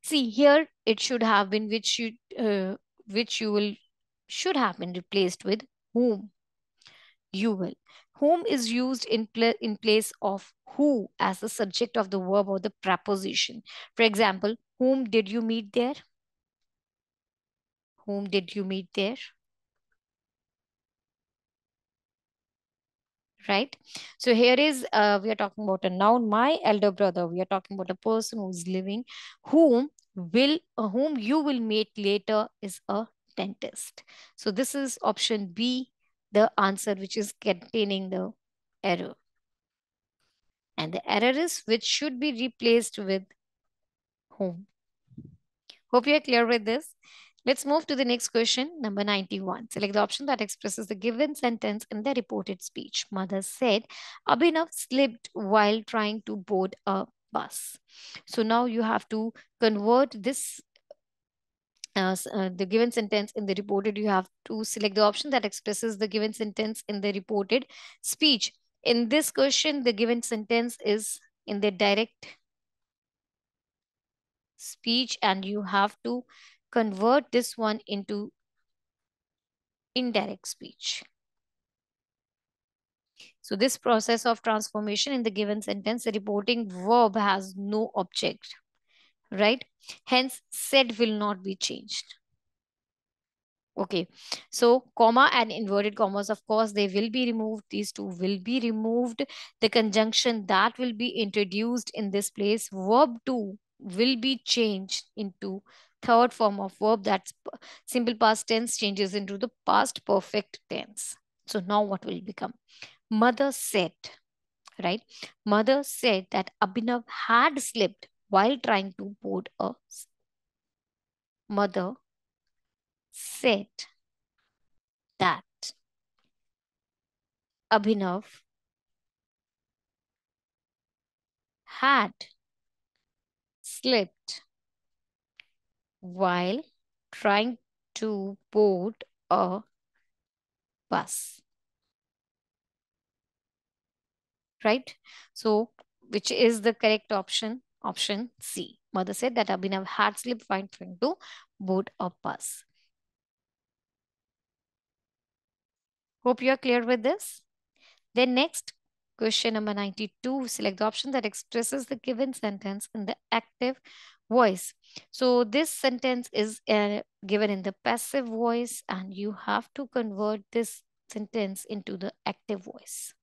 See here, it should have been which you will should have been replaced with whom you will. Whom is used in place of who as the subject of the verb or the preposition. For example, whom did you meet there? Whom did you meet there? Right? So here is we are talking about a noun, my elder brother. We are talking about a person who's living, whom you will meet later is a dentist. So this is option B, the answer which is containing the error. And the error is which should be replaced with whom. Hope you are clear with this. Let's move to the next question, number 91. Select the option that expresses the given sentence in the reported speech. Mother said, Abhinav slipped while trying to board a bus. So now you have to convert this, the given sentence in the reported. You have to select the option that expresses the given sentence in the reported speech. In this question, the given sentence is in the direct speech, and you have to convert this one into indirect speech. So this process of transformation in the given sentence, the reporting verb has no object, right? Hence, said will not be changed. Okay, so comma and inverted commas, of course, they will be removed. These two will be removed. The conjunction that will be introduced in this place, verb to, will be changed into third form of verb. That's simple past tense changes into the past perfect tense. So now what will become? Mother said, right? Mother said that Abhinav had slipped while trying to board a. Mother said that Abhinav had slipped while trying to board a bus, right? So, which is the correct option? Option C. Mother said that Abhinav had slipped while trying to board a bus. Hope you are clear with this. Then next, question number 92, select the option that expresses the given sentence in the active voice. So this sentence is given in the passive voice, and you have to convert this sentence into the active voice.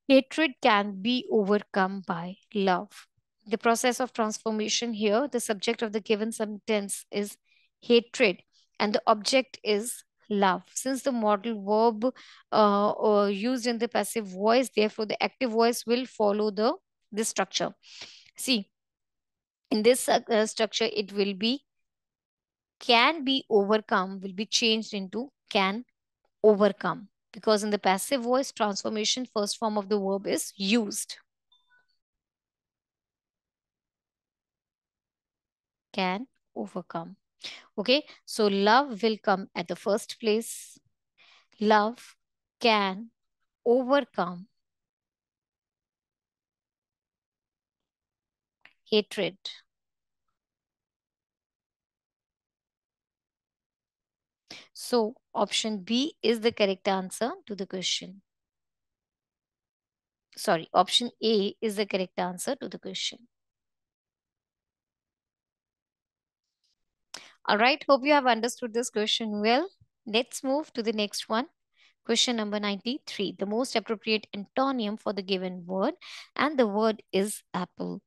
Hatred can be overcome by love. The process of transformation here, the subject of the given sentence is hatred, and the object is love. Since the modal verb used in the passive voice, therefore the active voice will follow the this structure. See, in this structure, it will be can be overcome will be changed into can overcome, because in the passive voice transformation, first form of the verb is used. Can overcome. Okay, so love will come at the first place. Love can overcome hatred. So option B is the correct answer to the question. Sorry, option A is the correct answer to the question. All right, hope you have understood this question well. Let's move to the next one. Question number 93. The most appropriate antonym for the given word, and the word is apple.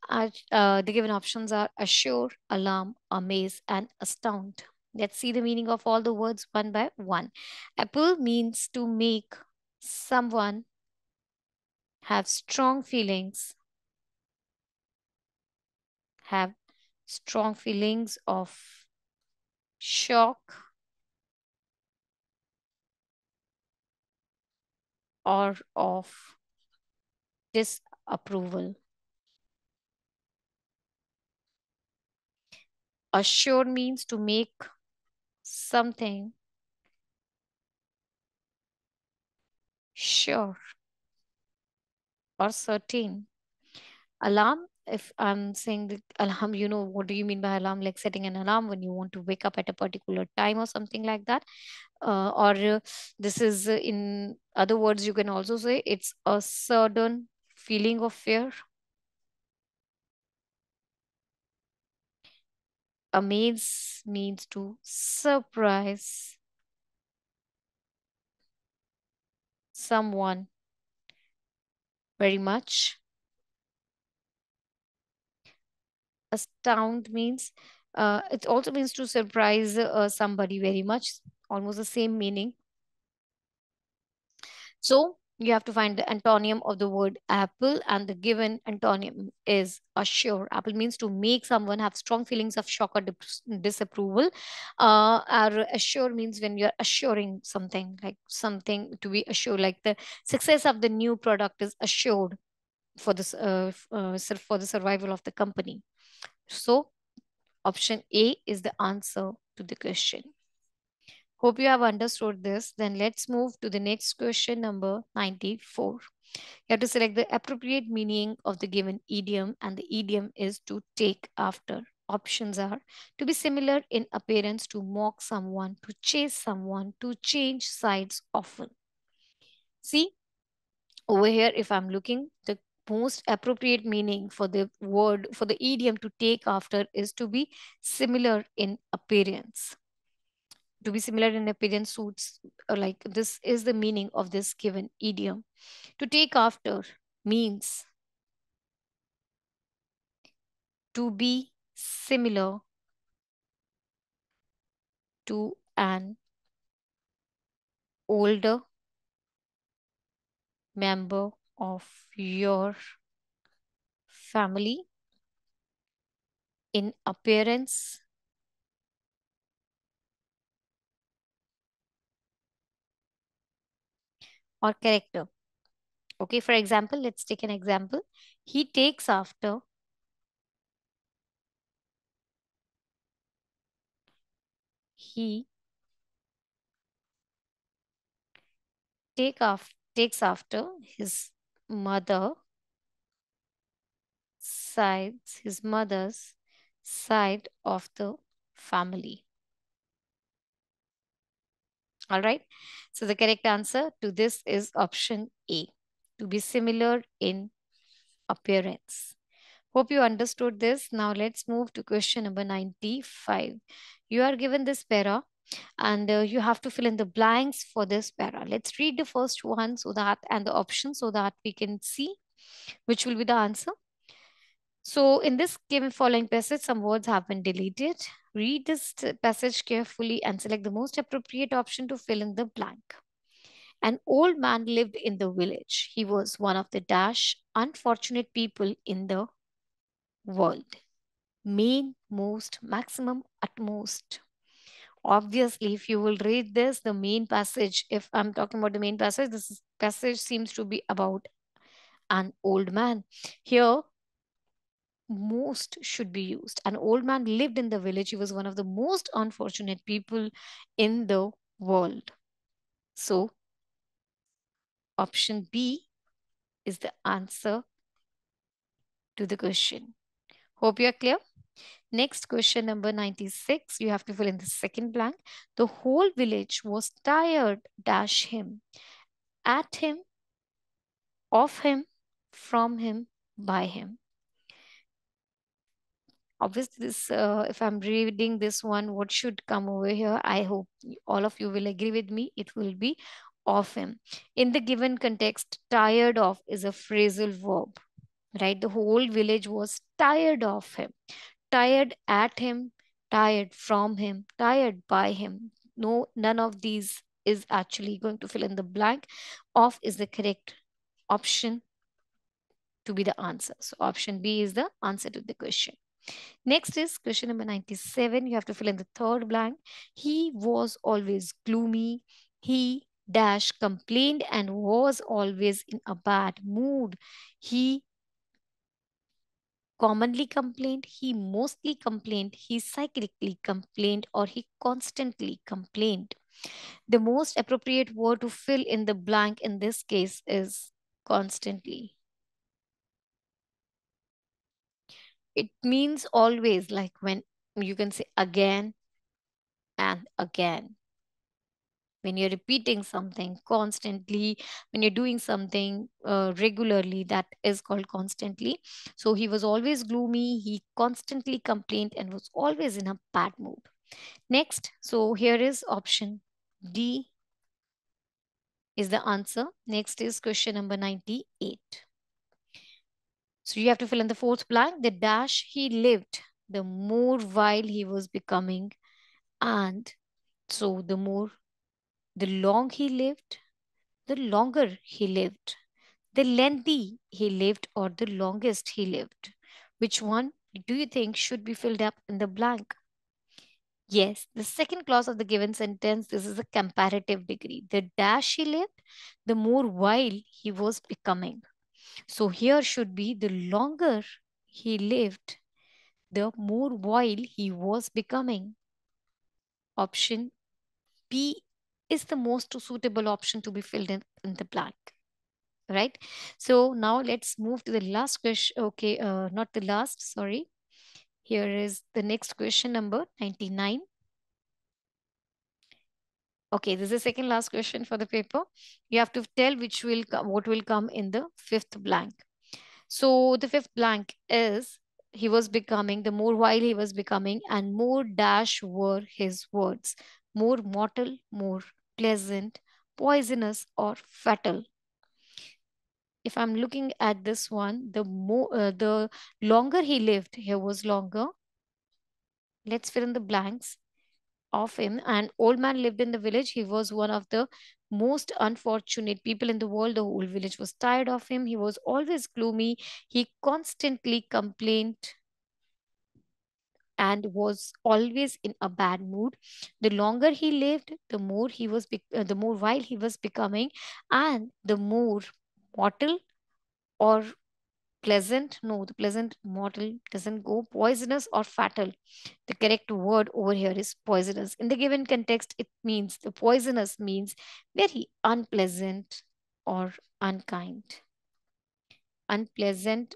The given options are assure, alarm, amaze, and astound. Let's see the meaning of all the words one by one. Apple means to make someone have strong feelings, have strong feelings of shock or of disapproval. Assure means to make something sure or certain. Alarm, if I'm saying the alarm, what do you mean by alarm? Like setting an alarm when you want to wake up at a particular time or something like that. Or this is, in other words, you can also say it's a sudden feeling of fear. Amaze means to surprise someone very much. Astound means, it also means to surprise somebody very much, almost the same meaning. So you have to find the antonym of the word apple, and the given antonym is assure. Apple means to make someone have strong feelings of shock or disapproval. Or assure means when you're assuring something, like something to be assured, like the success of the new product is assured for this for the survival of the company. So option A is the answer to the question. Hope you have understood this. Then let's move to the next question, number 94. You have to select the appropriate meaning of the given idiom, and the idiom is to take after. Options are to be similar in appearance, to mock someone, to chase someone, to change sides often. See, over here, if I'm looking, the most appropriate meaning for the word, for the idiom to take after, is to be similar in appearance. To be similar in appearance suits, like this is the meaning of this given idiom. To take after means to be similar to an older member of your family in appearance or character. Okay, for example, let's take an example. He takes after, he takes after his mother his mother's side of the family. All right. So the correct answer to this is option A, to be similar in appearance. Hope you understood this. Now let's move to question number 95. You are given this para, and you have to fill in the blanks for this para. Let's read the first one so that, and the option, so that we can see which will be the answer. So in this given following passage, some words have been deleted. Read this passage carefully and select the most appropriate option to fill in the blank. An old man lived in the village. He was one of the dash unfortunate people in the world. Main, most, maximum, utmost. Obviously, if you will read this, the main passage, if I'm talking about the main passage, passage seems to be about an old man. Here, most should be used. An old man lived in the village. He was one of the most unfortunate people in the world. So, option B is the answer to the question. Hope you are clear. Next question, number 96. You have to fill in the second blank. The whole village was tired, dash him, at him, of him, from him, by him. Obviously, this, if I'm reading this one, what should come over here? I hope all of you will agree with me. It will be of him. In the given context, tired of is a phrasal verb. right? The whole village was tired of him, tired at him, tired from him, tired by him. No, none of these is actually going to fill in the blank. Off is the correct option to be the answer. So option B is the answer to the question. Next is question number 97. You have to fill in the third blank. He was always gloomy. He dash complained and was always in a bad mood. He commonly complained, he mostly complained, he cyclically complained, or he constantly complained. The most appropriate word to fill in the blank in this case is constantly. It means always, like when you can say again and again. When you're repeating something constantly, when you're doing something regularly, that is called constantly. So he was always gloomy, he constantly complained, and was always in a bad mood. Next, so here is option D is the answer. Next is question number 98. So you have to fill in the fourth blank. The dash he lived, the more while he was becoming, and so the long he lived, the longer he lived, the lengthy he lived, or the longest he lived. Which one do you think should be filled up in the blank? Yes, the second clause of the given sentence, this is a comparative degree. The dash he lived, the more while he was becoming. So here should be the longer he lived, the more while he was becoming. Option B is the most suitable option to be filled in the blank. Right? So now let's move to the last question. Okay, not the last, sorry. Here is the next question number 99. Okay, this is the second last question for the paper. You have to tell which will come, what will come in the fifth blank. So the fifth blank is he was becoming, the more while he was becoming, and more dash were his words. More mortal, more pleasant, poisonous, or fatal. If I'm looking at this one, the longer he lived, here was longer. Let's fill in the blanks of him. An old man lived in the village. He was one of the most unfortunate people in the world. The whole village was tired of him. He was always gloomy. He constantly complained and was always in a bad mood. The longer he lived, the more while he was becoming, and the more mortal or pleasant. No, the pleasant mortal doesn't go. Poisonous or fatal. The correct word over here is poisonous. In the given context, it means the poisonous means very unpleasant or unkind. Unpleasant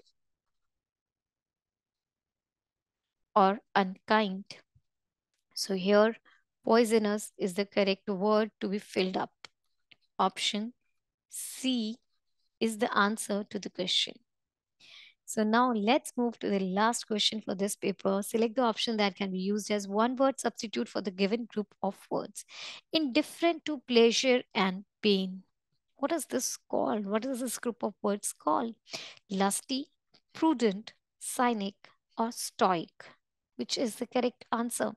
or unkind. So here, poisonous is the correct word to be filled up. Option C is the answer to the question. So now let's move to the last question for this paper. Select the option that can be used as one word substitute for the given group of words. Indifferent to pleasure and pain. What is this called? What is this group of words called? Lusty, prudent, cynic, or stoic? Which is the correct answer?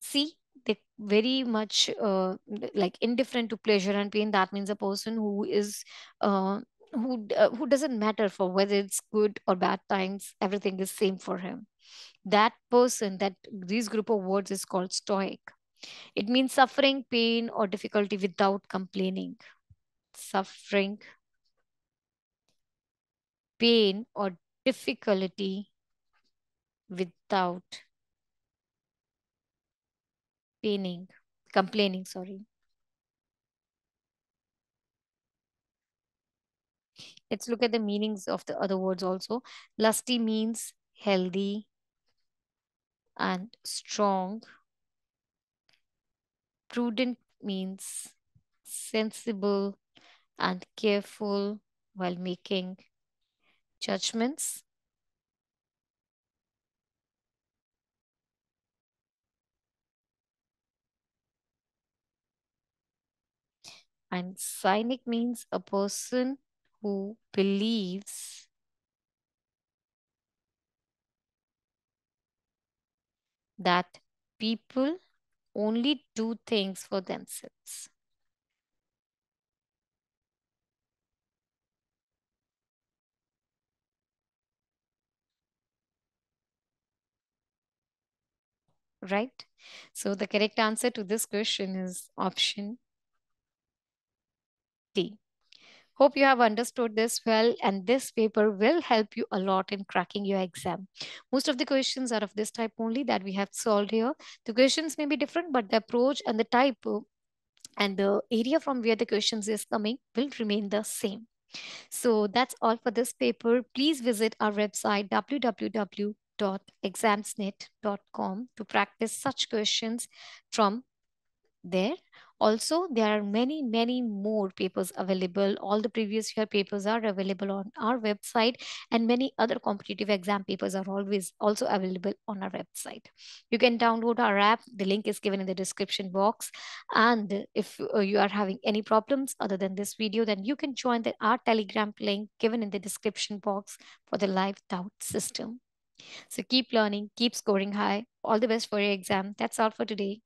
See, they very much like indifferent to pleasure and pain. That means a person who is who doesn't matter for whether it's good or bad times. Everything is same for him. That person, that these group of words is called stoic. It means suffering, pain, or difficulty without complaining. Suffering, pain, or difficulty without paining, complaining. Sorry. Let's look at the meanings of the other words also. Lusty means healthy and strong. Prudent means sensible and careful while making judgments. And cynic means a person who believes that people only do things for themselves, right? So the correct answer to this question is option D. Hope you have understood this well, and this paper will help you a lot in cracking your exam. Most of the questions are of this type only that we have solved here. The questions may be different, but the approach and the type and the area from where the questions is coming will remain the same. So that's all for this paper. Please visit our website www.examsnet.com to practice such questions from there. Also, there are many, many more papers available. All the previous year papers are available on our website, and many other competitive exam papers are always also available on our website. You can download our app. The link is given in the description box. And if you are having any problems other than this video, then you can join our Telegram link given in the description box for the live doubt system. So keep learning, keep scoring high. All the best for your exam. That's all for today.